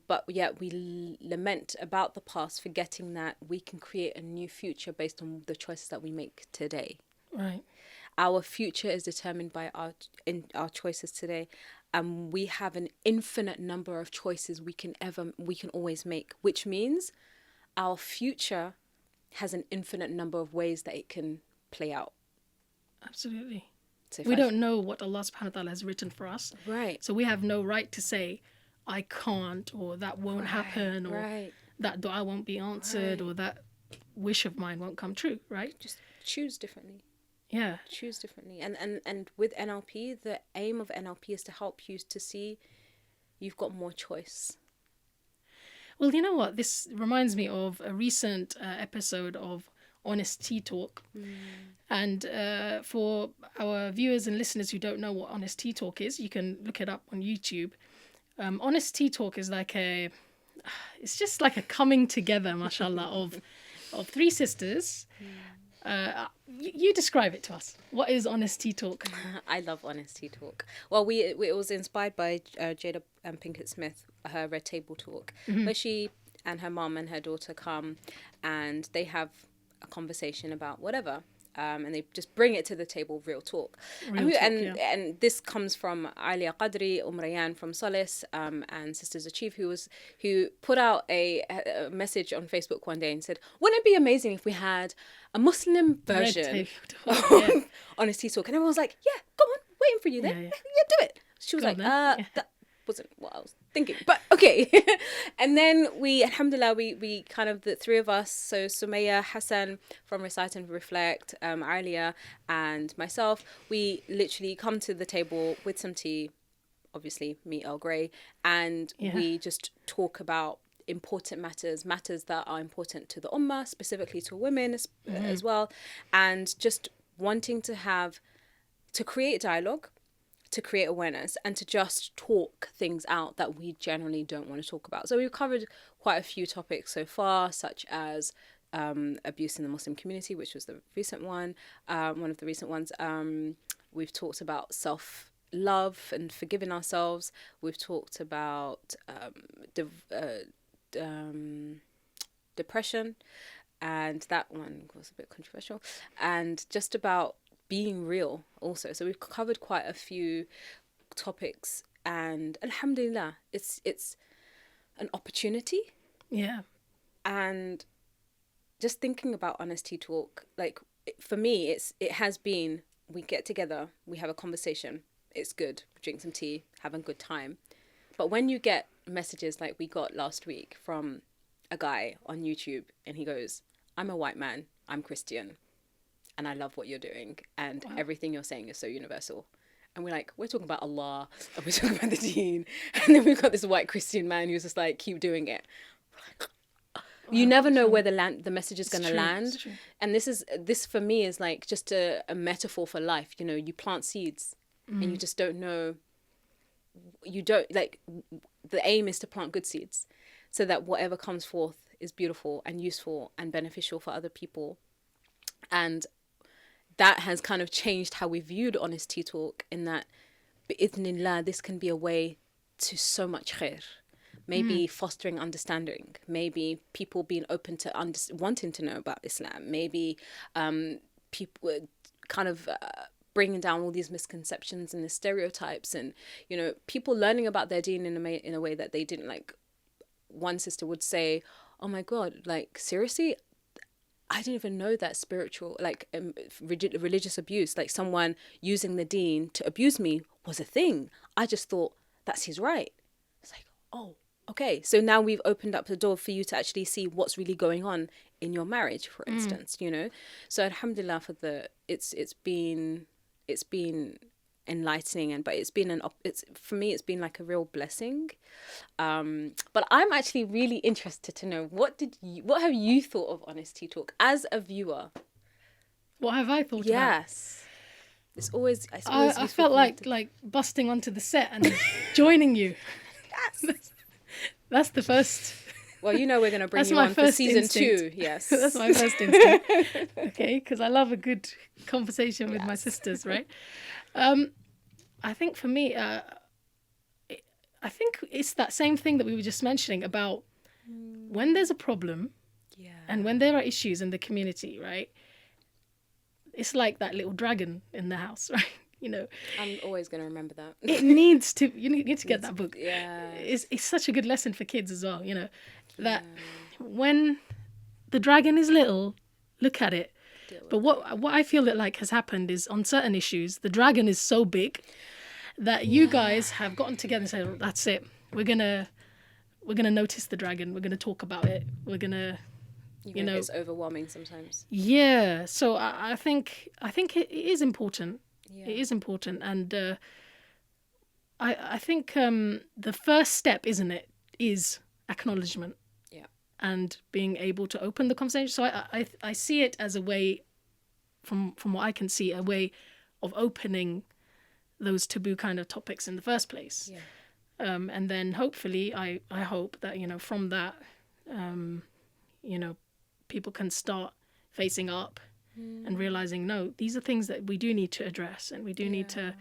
But yet we lament about the past, forgetting that we can create a new future based on the choices that we make today. Right. Our future is determined by our choices today, and we have an infinite number of choices we can always make, which means our future has an infinite number of ways that it can play out. Absolutely. So we don't know what Allah subhanahu wa ta'ala has written for us. Right. So we have no right to say, I can't, or that won't happen, or that dua won't be answered, or that wish of mine won't come true, right? Just choose differently. Yeah. Choose differently. And with NLP, the aim of NLP is to help you to see you've got more choice. Well, you know what? This reminds me of a recent episode of Honest Tea Talk. And for our viewers and listeners who don't know what Honest Tea Talk is, you can look it up on YouTube. Honest Tea Talk is it's just like a coming together, mashallah, of three sisters. You describe it to us. What is Honest Tea Talk? I love Honest Tea Talk. Well, it was inspired by Jada Pinkett Smith, her Red Table Talk, where she and her mum and her daughter come and they have a conversation about whatever. And they just bring it to the table, real talk. And this comes from Alia Qadri, Rayan from Solace, and Sisters Achieve, who put out a message on Facebook one day and said, wouldn't it be amazing if we had a Muslim version of Honest Tea Talk? And everyone was like, yeah, go on, waiting for you then. Yeah, do it. She was like, that wasn't what I was thinking, but okay. And then alhamdulillah, we kind of, the three of us, so Sumaya, Hassan from Recite and Reflect, Alia and myself, we literally come to the table with some tea, obviously me Earl Grey, and we just talk about important matters that are important to the ummah, specifically to women as well, and just wanting to create dialogue, to create awareness, and to just talk things out that we generally don't want to talk about. So we've covered quite a few topics so far, such as abuse in the Muslim community, which was the recent one, one of the recent ones. We've talked about self-love and forgiving ourselves. We've talked about depression, and that one was a bit controversial, and just about being real also. So we've covered quite a few topics, and alhamdulillah, it's an opportunity. Yeah. And just thinking about Honest Tea Talk, like for me, it has been, we get together, we have a conversation, it's good, drink some tea, have a good time. But when you get messages like we got last week from a guy on YouTube, and he goes, I'm a white man, I'm Christian, and I love what you're doing, and everything you're saying is so universal. And we're like, we're talking about Allah, and we're talking about the deen, and then we've got this white Christian man who's just like, keep doing it. You never know where the message is going to land. And this for me is like just a metaphor for life. You know, you plant seeds, and you just don't know. You don't, like, the aim is to plant good seeds, so that whatever comes forth is beautiful and useful and beneficial for other people. And that has kind of changed how we viewed Honest Tea Talk, in that, bi'idhnillah, this can be a way to so much khair. Maybe fostering understanding, maybe people being open to wanting to know about Islam, maybe people kind of bringing down all these misconceptions and the stereotypes, and, you know, people learning about their deen in a way that they didn't. Like, one sister would say, oh my God, like, seriously? I didn't even know that spiritual, like, religious abuse, like someone using the deen to abuse me, was a thing. I just thought that's his right. It's like, oh, okay. So now we've opened up the door for you to actually see what's really going on in your marriage, for instance, you know? So alhamdulillah it's been enlightening, but for me it's been like a real blessing. But I'm actually really interested to know, what have you thought of Honest Tea Talk as a viewer? What have I thought about? Yes. It's always I felt like busting onto the set and joining you. Yes. That's the first. Well, you know, we're going to bring you on for season 2. Yes. That's my first instinct. Okay, because I love a good conversation with my sisters, right? I think for me, I think it's that same thing that we were just mentioning about when there's a problem, and when there are issues in the community, right? It's like that little dragon in the house, right? You know, I'm always going to remember that. You need to get that book. Yeah. It's such a good lesson for kids as well, you know, that when the dragon is little, look at it. But what I feel that like has happened is, on certain issues, the dragon is so big that you guys have gotten together and said, that's it. We're gonna notice the dragon. We're gonna talk about it. We're gonna, you know, it's overwhelming sometimes. Yeah. So I think it is important. Yeah. It is important, and I think the first step, isn't it, is acknowledgement. and being able to open the conversation. So I see it as a way, from what I can see, a way of opening those taboo kind of topics in the first place. Yeah. And then hopefully I hope that, from that, people can start facing up and realizing, no, these are things that we do need to address, and we do need to,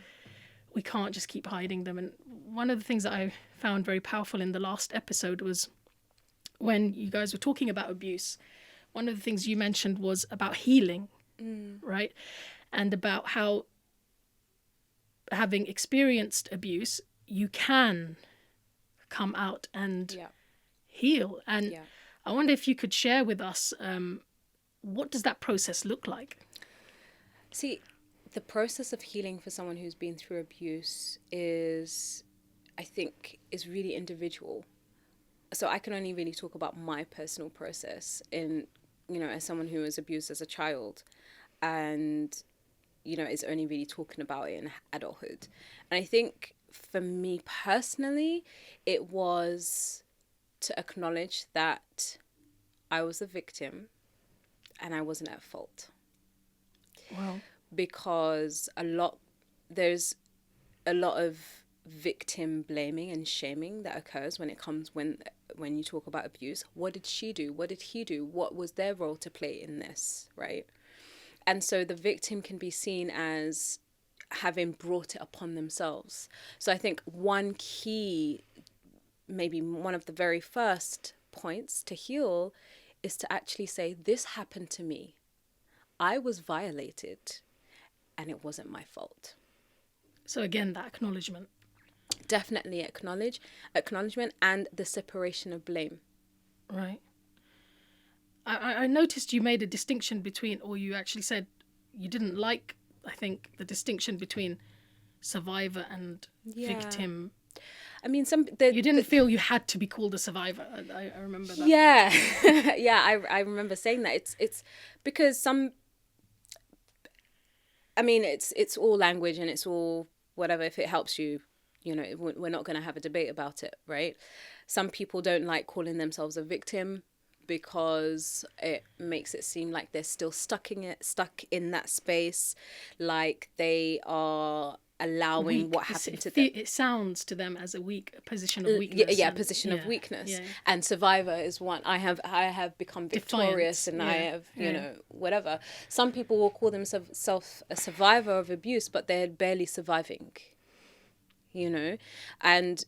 we can't just keep hiding them. And one of the things that I found very powerful in the last episode was when you guys were talking about abuse. One of the things you mentioned was about healing, right? And about how, having experienced abuse, you can come out and heal. And I wonder if you could share with us, what does that process look like? See, the process of healing for someone who's been through abuse is, I think, is really individual. So I can only really talk about my personal process in, as someone who was abused as a child, and, is only really talking about it in adulthood. And I think for me personally, it was to acknowledge that I was a victim and I wasn't at fault. Wow. Because there's a lot of victim blaming and shaming that occurs when it comes when you talk about abuse. What did she do? What did he do? What was their role to play in this, right? And so the victim can be seen as having brought it upon themselves. So I think one key, maybe one of the very first points to heal, is to actually say, this happened to me. I was violated and it wasn't my fault. So again, that acknowledgement. Definitely acknowledgement and the separation of blame. Right. I noticed you made a distinction between, or you actually said you didn't like, I think, the distinction between survivor and victim. I mean, you didn't feel you had to be called a survivor. I remember that. Yeah, I remember saying that. It's because it's all language and it's all whatever. If it helps you, we're not going to have a debate about it, right? Some people don't like calling themselves a victim because it makes it seem like they're still stuck in that space, like they are allowing what happened to them. It sounds to them as a position of weakness. Position of weakness. Yeah. And survivor is one. I have become victorious. Defiant. And I have, whatever. Some people will call themselves a survivor of abuse, but they're barely surviving, and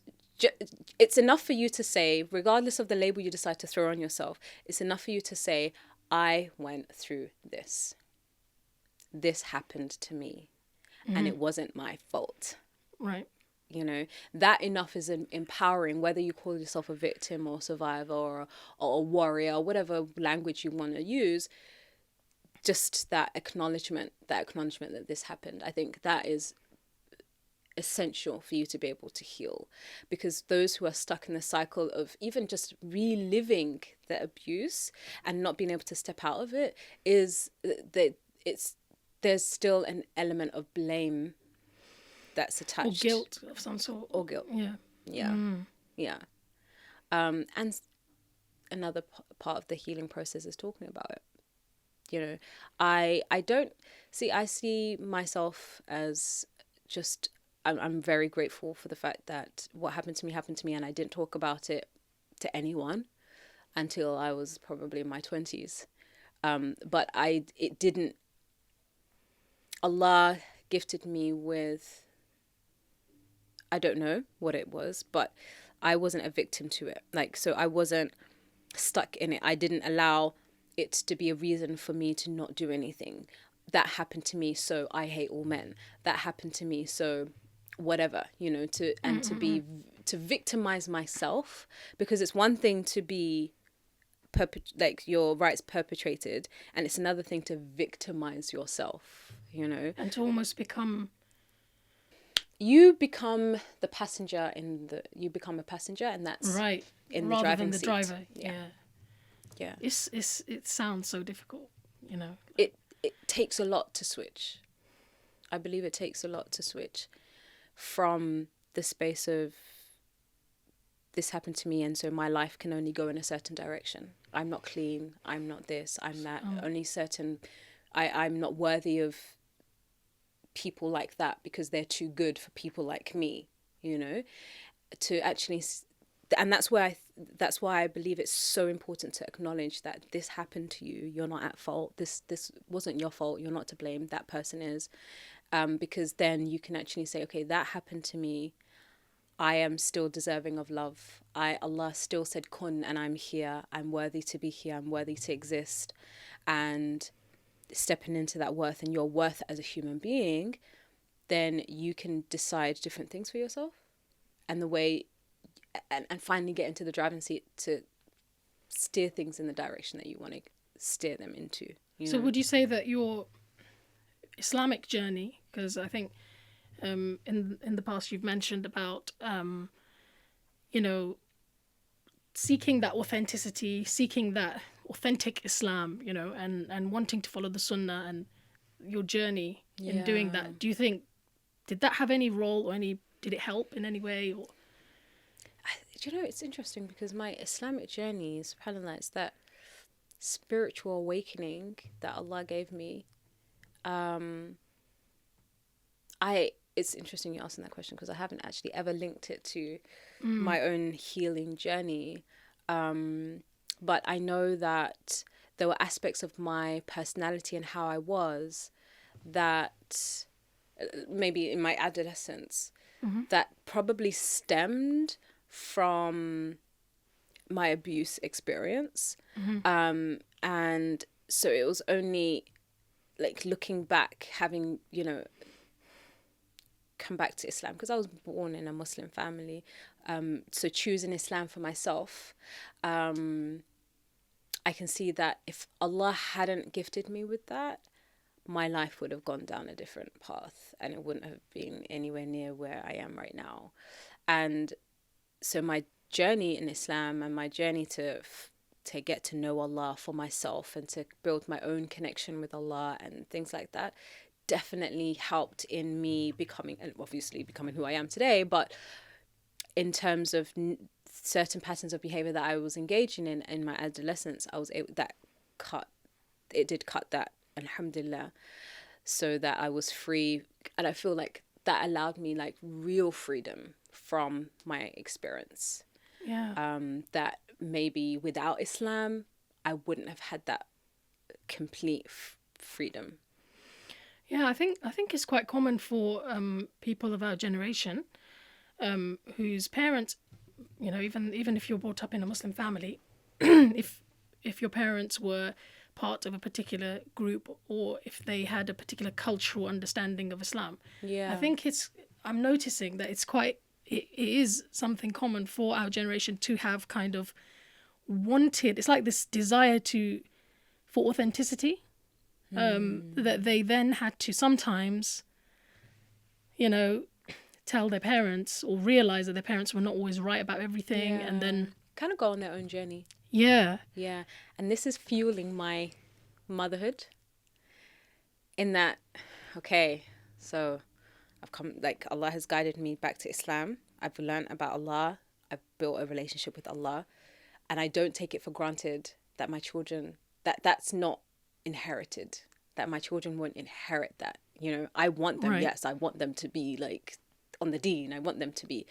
it's enough for you to say, regardless of the label you decide to throw on yourself, it's enough for you to say, I went through this. This happened to me. And it wasn't my fault. Right. That enough is empowering, whether you call yourself a victim or survivor or a warrior, or whatever language you want to use. Just that acknowledgement that this happened. I think that is essential for you to be able to heal, because those who are stuck in the cycle of even just reliving the abuse and not being able to step out of it is that there's still an element of blame that's attached. Or guilt of some sort. Or guilt. Yeah. Yeah. Yeah. And another part of the healing process is talking about it. I see myself as just, I'm very grateful for the fact that what happened to me, and I didn't talk about it to anyone until I was probably in my 20s. But it didn't, Allah gifted me with, I don't know what it was, but I wasn't a victim to it. So I wasn't stuck in it. I didn't allow it to be a reason for me to not do anything. That happened to me, so I hate all men. That happened to me, so whatever, to victimize myself, because it's one thing to be your rights perpetrated, and it's another thing to victimize yourself, and to almost become, you become the passenger you become a passenger, and that's right in rather the driving than the seat. driver. Yeah. It sounds so difficult, It takes a lot to switch. I believe it takes a lot to switch from the space of this happened to me and so my life can only go in a certain direction, I'm not clean, I'm not this, I'm that, only certain, I'm not worthy of people like that because they're too good for people like me, you know, to actually, and that's why I believe it's so important to acknowledge that this happened to you. You're not at fault. This wasn't your fault. You're not to blame. That person is, because then you can actually say, okay, that happened to me. I am still deserving of love. Allah still said kun, and I'm here. I'm worthy to be here. I'm worthy to exist, and stepping into that worth and your worth as a human being, then you can decide different things for yourself, and the way, and finally get into the driving seat to steer things in the direction that you want to steer them into. So would you say that your Islamic journey, because I think in the past you've mentioned about you know, seeking that authenticity, seeking that authentic Islam, you know, and wanting to follow the Sunnah, and your journey in doing that. Do you think, did that have any role, or did it help in any way? Or do you know, it's interesting because my Islamic journey is, subhanAllah, it's that spiritual awakening that Allah gave me. It's interesting you asking that question because I haven't actually ever linked it to my own healing journey. But I know that there were aspects of my personality and how I was that maybe in my adolescence that probably stemmed from my abuse experience. And so it was only like looking back, having, you know, come back to Islam because I was born in a Muslim family. So choosing Islam for myself, I can see that if Allah hadn't gifted me with that, my life would have gone down a different path and it wouldn't have been anywhere near where I am right now. And so my journey in Islam and my journey to get to know Allah for myself and to build my own connection with Allah and things like that definitely helped in me becoming who I am today. But in terms of certain patterns of behavior that I was engaging in my adolescence, I was able, it did cut that, alhamdulillah, so that I was free. And I feel like that allowed me like real freedom from my experience. That maybe without Islam I wouldn't have had that complete freedom. I think it's quite common for people of our generation whose parents, you know, even if you're brought up in a Muslim family, if your parents were part of a particular group or if they had a particular cultural understanding of Islam, I think I'm noticing that it is something common for our generation to have kind of wanted. It's like this desire for authenticity, that they then had to sometimes, you know, tell their parents or realize that their parents were not always right about everything, and then kind of go on their own journey. And this is fueling my motherhood in that, okay, so I've come, like, Allah has guided me back to Islam. I've learned about Allah. I've built a relationship with Allah, and I don't take it for granted that my children, that's not inherited, that my children won't inherit that. You know, I want them, yes, I want them to be like on the deen. I want them to be,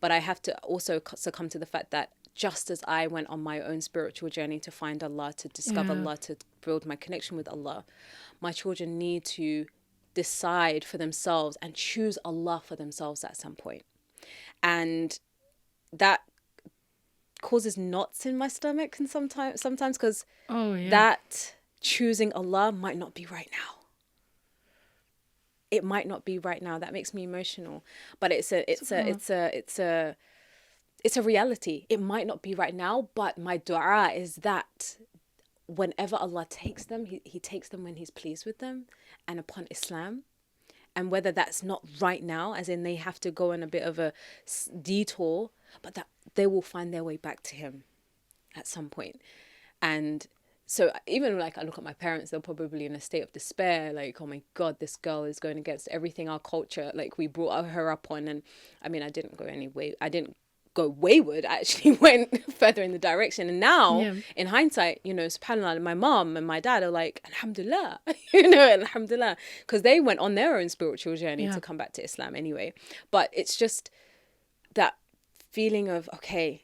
but I have to also succumb to the fact that just as I went on my own spiritual journey to find Allah, to discover Allah, to build my connection with Allah, my children need to decide for themselves and choose Allah for themselves at some point. And that causes knots in my stomach and sometimes because that choosing Allah might not be right now. It might not be right now. That makes me emotional, but it's a reality. It might not be right now, but my dua is that whenever Allah takes them, he takes them when he's pleased with them and upon Islam. And whether that's not right now, as in they have to go on a bit of a detour, but that they will find their way back to him at some point. And so even like I look at my parents, they're probably in a state of despair, like, oh my God, this girl is going against everything our culture, like we brought her up on. And I mean, I didn't go wayward actually went further in the direction. And now, Yeah. in hindsight, you know, subhanAllah, my mom and my dad are like, alhamdulillah, you know, alhamdulillah, because they went on their own spiritual journey to come back to Islam anyway. But it's just that feeling of, okay,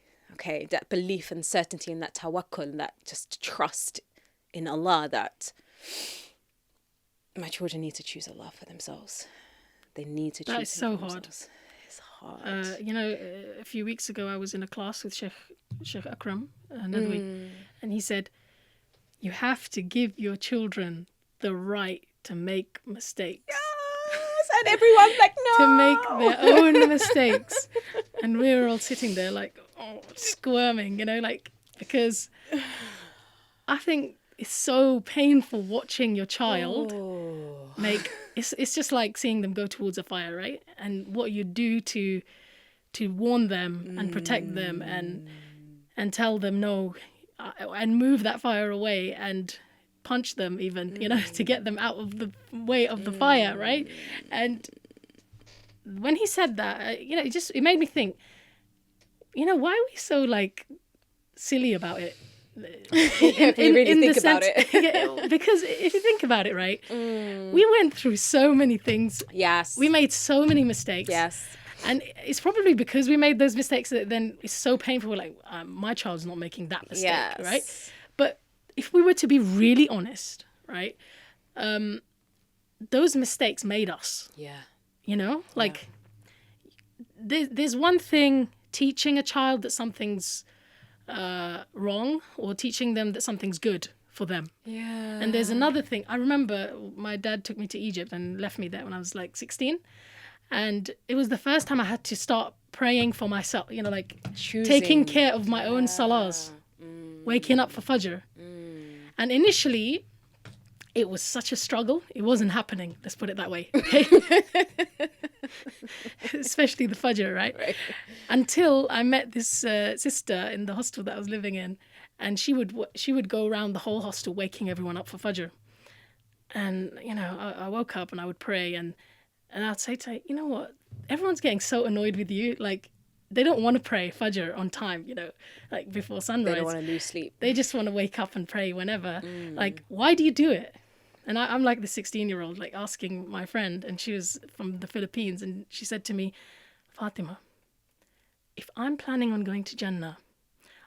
that belief and certainty and that tawakkul and that just trust in Allah, that my children need to choose Allah for themselves. They need to choose That is so for hard. themselves. It's hard. You know, a few weeks ago, I was in a class with Sheikh Akram Nadwi, and he said, you have to give your children the right to make mistakes. Yes, and everyone's like, no. To make their own mistakes. And we were all sitting there like, squirming, you know, like, because I think it's so painful watching your child make, it's just like seeing them go towards a fire, right? And what you do to warn them and protect them and tell them no, and move that fire away and punch them even, you know, to get them out of the way of the fire, right? And when he said that, you know, it made me think, you know, why are we so like silly about it? If you really think about it. Because if you think about it, right, we went through so many things. Yes. We made so many mistakes. Yes. And it's probably because we made those mistakes that then it's so painful. Like, my child's not making that mistake, Yes. right? But if we were to be really honest, right, those mistakes made us. Yeah. You know, like, there's one thing teaching a child that something's wrong, or teaching them that something's good for them. Yeah. And there's another thing. I remember my dad took me to Egypt and left me there when I was like 16. And it was the first time I had to start praying for myself, you know, like taking care of my own salahs, waking up for Fajr. And initially, it was such a struggle. It wasn't happening. Let's put it that way. Okay? Especially the Fajr, right? Until I met this sister in the hostel that I was living in. And she would go around the whole hostel waking everyone up for Fajr. And, you know, I woke up and I would pray and I'd say to her, you know what? Everyone's getting so annoyed with you. Like, they don't want to pray Fajr on time, you know, like before sunrise. They don't want to lose sleep. They just want to wake up and pray whenever. Like, why do you do it? And I'm like the 16-year-old, like asking my friend, and she was from the Philippines, and she said to me, Fatima, if I'm planning on going to Jannah,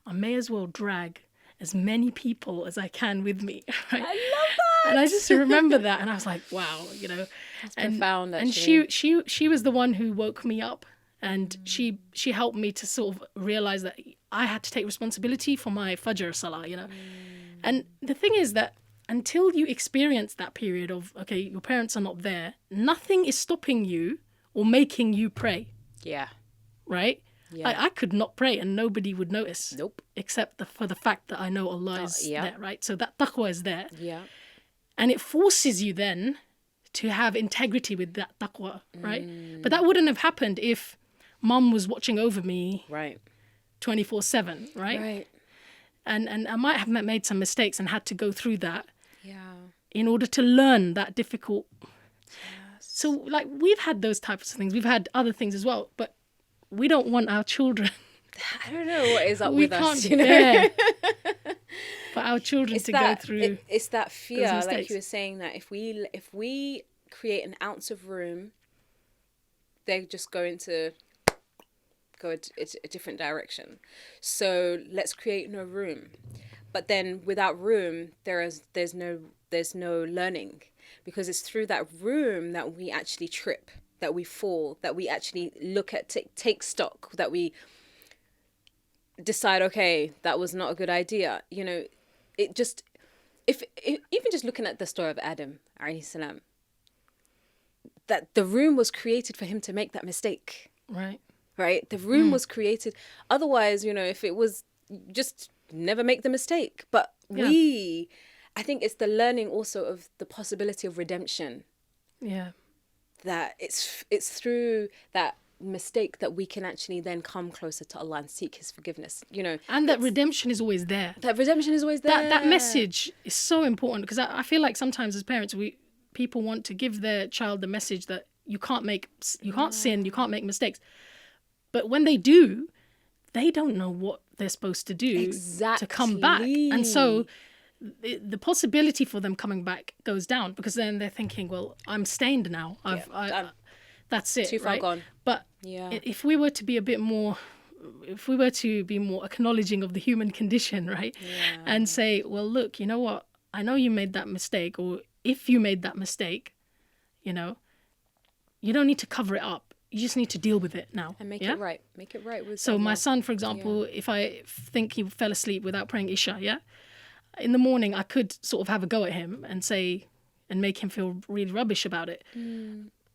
I may as well drag as many people as I can with me. Right? I love that. And I just remember that, and I was like, wow, you know. That's profound, actually. And she was the one who woke me up, and she helped me to sort of realize that I had to take responsibility for my Fajr Salah, you know. And the thing is that until you experience that period of, okay, your parents are not there, nothing is stopping you or making you pray. Yeah. Right? Yeah. I could not pray and nobody would notice. Nope. Except for the fact that I know Allah is there, right? So that taqwa is there. Yeah. And it forces you then to have integrity with that taqwa, right? But that wouldn't have happened if mum was watching over me 24/7, right? Right. And I might have made some mistakes and had to go through that in Yeah. order to learn that difficult. So, like, we've had those types of things. We've had other things as well, but we don't want our children. I don't know what is up we with can't us, you know. bear for our children to go through. It's that fear, those like mistakes. you were saying, that if we create an ounce of room, they're just going to go a different direction. So let's create no room. But then without room, there's no learning, because it's through that room that we actually trip, that we fall, that we actually look at, take stock, that we decide, okay, that was not a good idea. You know, it just, if even just looking at the story of Adam, alayhi salam, that the room was created for him to make that mistake. Right? The room was created. Otherwise, you know, if it was just never make the mistake. But I think it's the learning also of the possibility of redemption. Yeah. That it's through that mistake that we can actually then come closer to Allah and seek His forgiveness. You know, And that redemption is always there. that redemption is always there. That message is so important, because I feel like sometimes as parents, people want to give their child the message that you can't sin, you can't make mistakes. But when they do, they don't know what they're supposed to do Exactly. to come back. And so the possibility for them coming back goes down, because then they're thinking, well, I'm stained now. That's it. Too far right? gone. But Yeah. if we were to be a bit more, if we were to be more acknowledging of the human condition, right? Yeah. And say, well, look, you know what? I know you made that mistake, or if you made that mistake, you know, you don't need to cover it up. You just need to deal with it now. And make it right. Make it right with So my Allah. son, for example, if I think he fell asleep without praying Isha, in the morning I could sort of have a go at him and say, and make him feel really rubbish about it.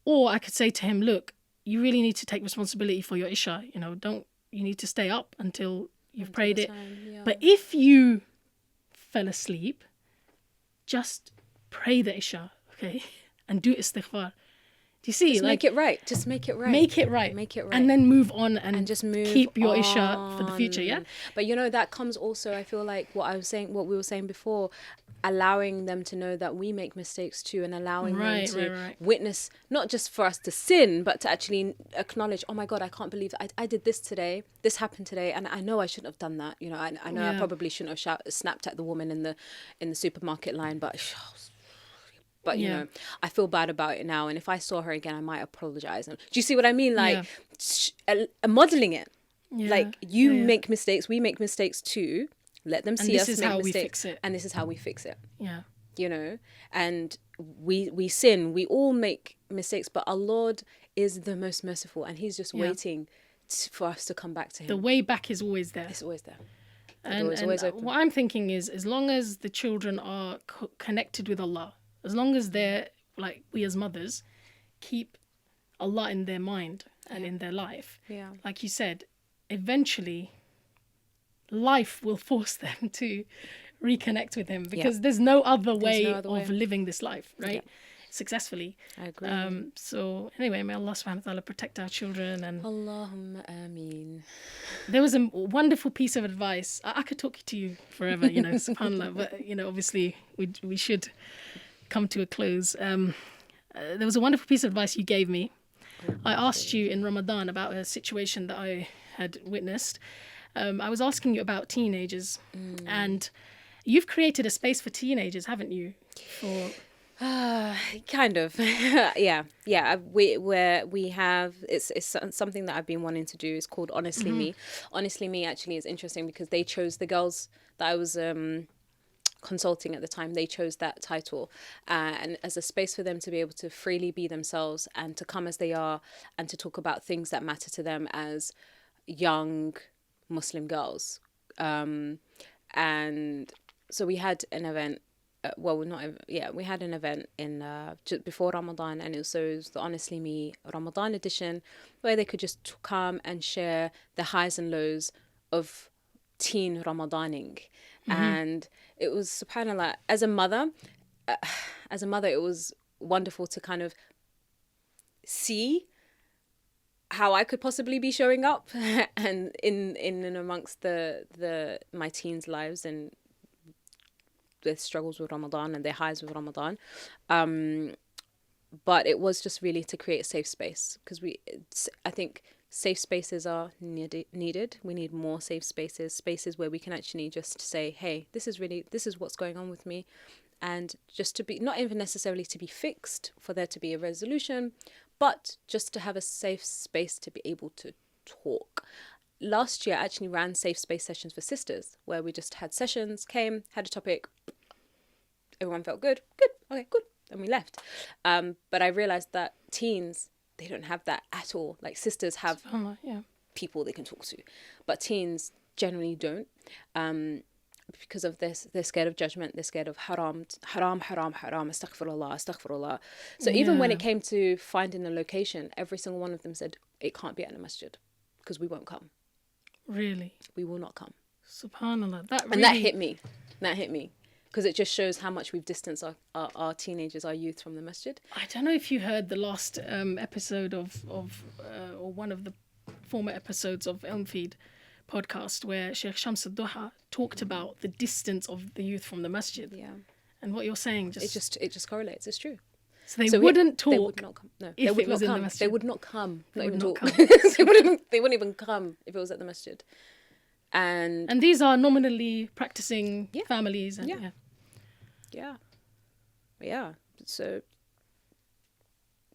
Or I could say to him, look, you really need to take responsibility for your Isha. You know, you need to stay up until you've prayed it. Yeah. But if you fell asleep, just pray the Isha, okay? And do istighfar. Do you see? Just make it right. Just make it right. Make it right. Make it right. And then move on and just move keep your Isha for the future, yeah? But you know, that comes also, I feel like what we were saying before, allowing them to know that we make mistakes too, and allowing them to witness, not just for us to sin, but to actually acknowledge, oh my God, I can't believe I did this today. This happened today, and I know I shouldn't have done that. You know, I know I probably shouldn't have snapped at the woman in the supermarket line, but you know, I feel bad about it now, and if I saw her again, I might apologize. Do you see what I mean? Like modeling it. Like you make mistakes, we make mistakes too. Let them see us make mistakes, and this is how we fix it. Yeah. You know, and we sin. We all make mistakes, but our Lord is the most merciful, and He's just waiting for us to come back to Him. The way back is always there. It's always there. And what I'm thinking is, as long as the children are connected with Allah, as long as they're, like we as mothers, keep Allah in their mind and in their life, like you said, eventually life will force them to reconnect with Him, because there's no other way of living this life, right? Successfully. I agree. So anyway, may Allah subhanahu wa ta'ala protect our children. And Allahumma ameen. There was a wonderful piece of advice. I could talk to you forever, you know, subhanAllah, but you know, obviously we should come to a close. There was a wonderful piece of advice you gave me. I asked you in Ramadan about a situation that I had witnessed. I was asking you about teenagers, and you've created a space for teenagers, haven't you? Kind of. yeah. We have, it's something that I've been wanting to do. It's called Honestly Me. Honestly Me actually is interesting because they chose, the girls that I was consulting at the time, they chose that title, and as a space for them to be able to freely be themselves and to come as they are, and to talk about things that matter to them as young Muslim girls. And so we had an event, we had an event in just before Ramadan, and it was the Honestly Me Ramadan edition, where they could just come and share the highs and lows of teen Ramadaning. And it was, subhanAllah, as a mother, it was wonderful to kind of see how I could possibly be showing up and in and amongst my teens' lives and their struggles with Ramadan and their highs with Ramadan. But it was just really to create a safe space, because I think safe spaces are needed. We need more safe spaces where we can actually just say, hey, this is what's going on with me. And just to be, not even necessarily to be fixed, for there to be a resolution, but just to have a safe space to be able to talk. Last year, I actually ran safe space sessions for sisters, where we just had sessions, had a topic, everyone felt good, okay, good, and we left. But I realized that teens, they don't have that at all. Like, sisters have people they can talk to, but teens generally don't. Because of this, they're scared of judgment, they're scared of haram, astaghfirullah. So even when it came to finding a location, every single one of them said, it can't be at the masjid, because we won't come. Really? We will not come. SubhanAllah. And that hit me. Because it just shows how much we've distanced our teenagers, our youth from the masjid. I don't know if you heard the last episode of or one of the former episodes of Elm Feed podcast, where Sheikh Shams al-Duha talked about the distance of the youth from the masjid. Yeah. And what you're saying it just correlates. It's true. So they wouldn't talk. They would not come. No, if they would it was not in the come. masjid. They would not come. Not even not talk. come. They wouldn't even come if it was at the masjid. And these are nominally practicing families. And, yeah. So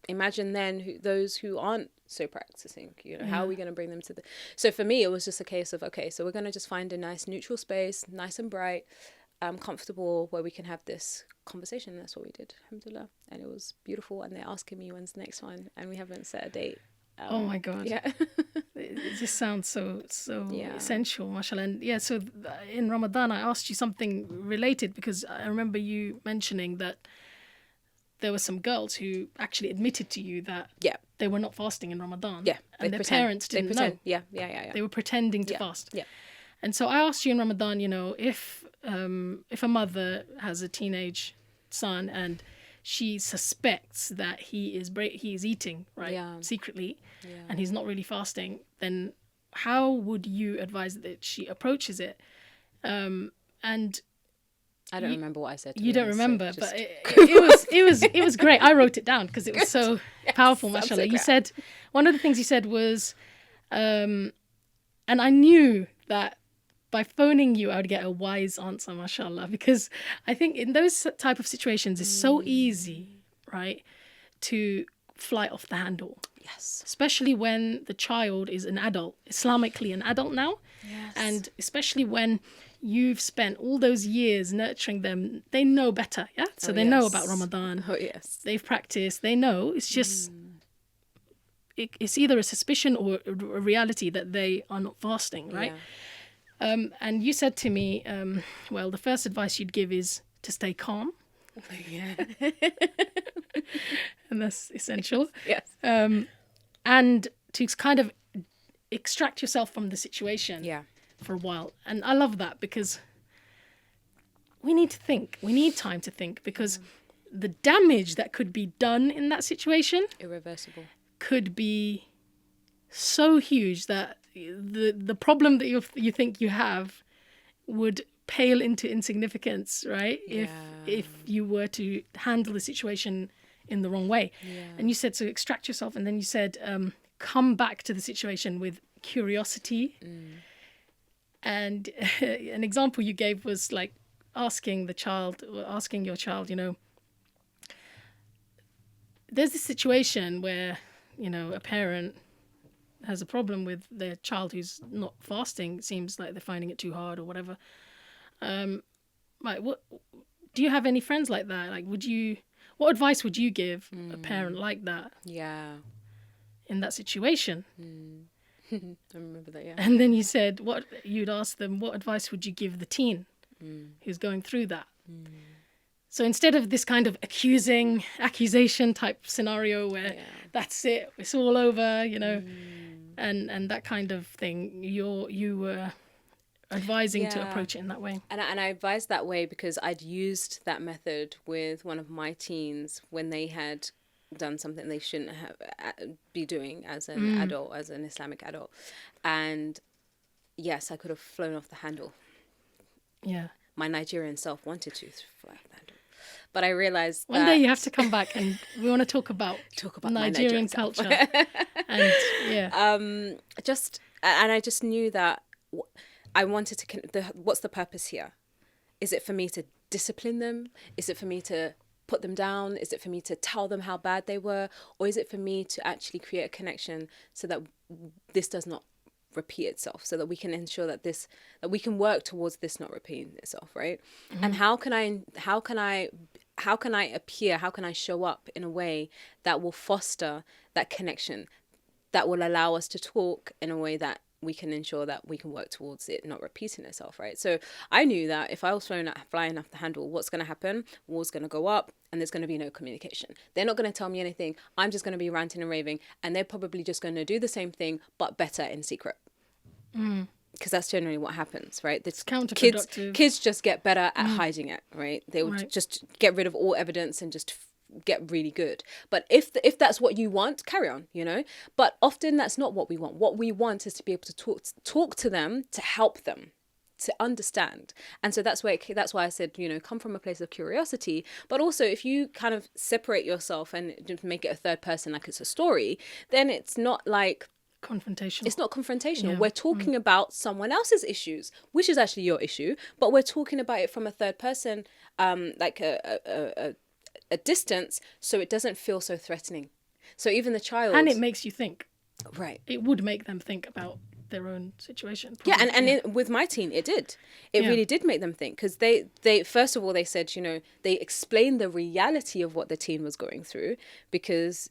imagine then those who aren't so practicing, how are we going to bring them to so for me it was just a case of, okay, so we're going to just find a nice neutral space, nice and bright, comfortable, where we can have this conversation. And that's what we did, alhamdulillah, and it was beautiful. And they're asking me when's the next one, and we haven't set a date. Oh my god, yeah. It just sounds so essential, mashallah. And so in Ramadan I asked you something related, because I remember you mentioning that there were some girls who actually admitted to you that they were not fasting in Ramadan. Yeah, and their parents didn't know. Yeah. They were pretending to fast. Yeah. And so I asked you in Ramadan, if a mother has a teenage son and she suspects that he is eating, right, secretly, and he's not really fasting, then how would you advise that she approaches it? And I don't remember what I said. You don't remember, so but it was great. I wrote it down because it was so powerful, mashallah. So you said, one of the things you said was, and I knew that by phoning you I would get a wise answer, mashallah, because I think in those type of situations it's so easy, right, to fly off the handle. Yes. Especially when the child is an adult, Islamically an adult now. Yes. And especially when you've spent all those years nurturing them, they know better, yeah? So they know about Ramadan. Oh, yes. They've practiced, they know. It's just, it's either a suspicion or a reality that they are not fasting, right? Yeah. And you said to me, well, the first advice you'd give is to stay calm. Yeah. And that's essential. Yes. And to kind of extract yourself from the situation. Yeah. For a while. And I love that, because we need to think. We need time to think, because the damage that could be done in that situation, irreversible, could be so huge that the problem that you think you have would pale into insignificance, right? Yeah. If you were to handle the situation in the wrong way. Yeah. And you said, so extract yourself, and then you said, come back to the situation with curiosity. And an example you gave was like asking your child, there's this situation where, a parent has a problem with their child who's not fasting. It seems like they're finding it too hard or whatever. Like, what do you have any friends like that? Like, what advice would you give a parent like that? Yeah. In that situation? I remember that, yeah. And then you said, you'd ask them, what advice would you give the teen who's going through that? So instead of this kind of accusation type scenario where that's it, it's all over, and that kind of thing, you were advising to approach it in that way. And I advised that way because I'd used that method with one of my teens when they had done something they shouldn't be doing as an adult, as an Islamic adult. And yes, I could have flown off the handle. Yeah. My Nigerian self wanted to fly off the handle. But I realized one day you have to come back and we want to talk about Nigerian culture. And and I just knew that I wanted to, what's the purpose here? Is it for me to discipline them? Is it for me to put them down? Is it for me to tell them how bad they were? Or is it for me to actually create a connection so that this does not repeat itself, so that we can ensure that we can work towards this not repeating itself, right? And how can I appear, how can I show up in a way that will foster that connection, that will allow us to talk in a way that we can ensure that we can work towards it not repeating itself, right? So I knew that if I was flying off the handle, what's going to happen? War's going to go up and there's going to be no communication. They're not going to tell me anything. I'm just going to be ranting and raving, and they're probably just going to do the same thing but better in secret. Because that's generally what happens, right? It's counterproductive. Kids just get better at hiding it, right? They would just get rid of all evidence and just get really good. But if that's what you want, carry on, But often that's not what we want. What we want is to be able to talk to them, to help them, to understand. And so that's why I said, come from a place of curiosity. But also, if you kind of separate yourself and just make it a third person, like it's a story, then it's not like confrontational. It's not confrontational. Yeah. We're talking about someone else's issues, which is actually your issue, but we're talking about it from a third person, like a distance, so it doesn't feel so threatening. So even the child, and it makes you think. Right. It would make them think about their own situation. Probably. Yeah, and with my teen, it did. It really did make them think, because they first of all, they said, they explained the reality of what the teen was going through, because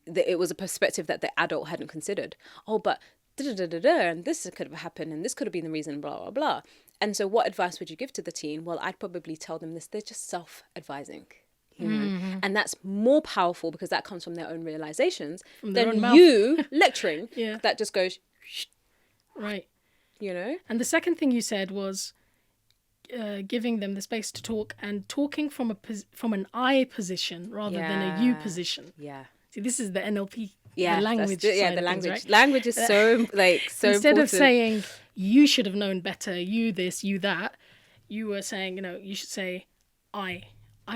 it was a perspective that the adult hadn't considered. Oh, but and this could have happened, and this could have been the reason, blah, blah, blah. And so what advice would you give to the teen? Well, I'd probably tell them this. They're just self-advising. And that's more powerful because that comes from their own realizations than you lecturing. That just goes right. And the second thing you said was giving them the space to talk, and talking from an I position rather than a you position. See, this is the NLP, the language side the of language. Things, right? Language is so so instead important. of saying you should have known better, you this, you that, you were saying, you should say I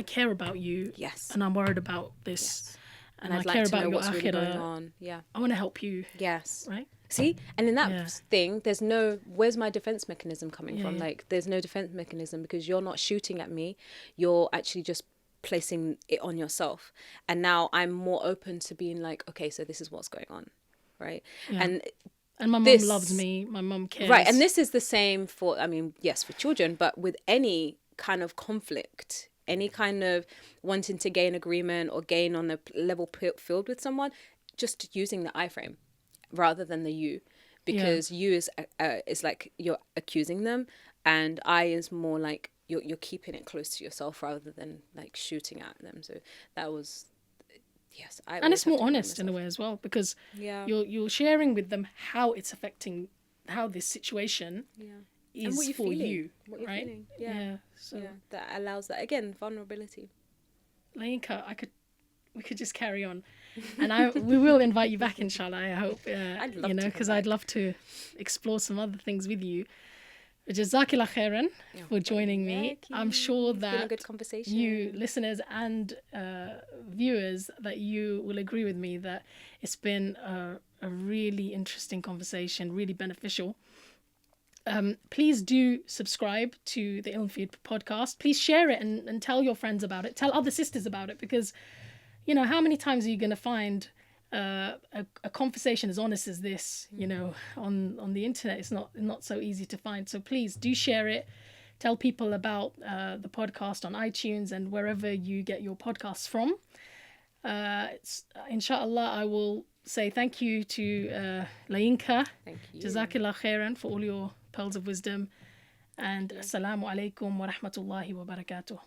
care about you. Yes. And I'm worried about this. Yes. And I'd I like care to about know your what's really akhirah. going on. Yeah. I want to help you. Yes. Right? See? And in that thing, there's no, where's my defense mechanism coming from? Yeah. Like, there's no defense mechanism because you're not shooting at me. You're actually just placing it on yourself. And now I'm more open to being like, okay, so this is what's going on. Right? Yeah. And my mum loves me. My mum cares. Right. And this is the same for, yes, for children, but with any kind of conflict, any kind of wanting to gain agreement or gain on a level field with someone, just using the I frame rather than the you, because you is like you're accusing them, and I is more like you're keeping it close to yourself rather than like shooting at them. So that was and it's more honest in a way as well, because you're sharing with them how it's affecting, how this situation is for feeling. you, what you're right? feeling. So that allows that, again, vulnerability. LaYinka, we could just carry on, and we will invite you back, inshallah. I hope, I'd love to, because I'd love to explore some other things with you. Jazakillah khairan for joining me. I'm sure that been a good conversation. You listeners and viewers, that you will agree with me that it's been a really interesting conversation, really beneficial. Please do subscribe to the Ilm-Feed podcast. Please share it and tell your friends about it. Tell other sisters about it, because how many times are you going to find a conversation as honest as this, on the internet? It's not so easy to find. So please do share it. Tell people about the podcast on iTunes and wherever you get your podcasts from. Inshallah, I will say thank you to LaYinka. Thank you. Jazakillah khairan for all your pearls of wisdom. And assalamu alaikum wa rahmatullahi wa barakatuh.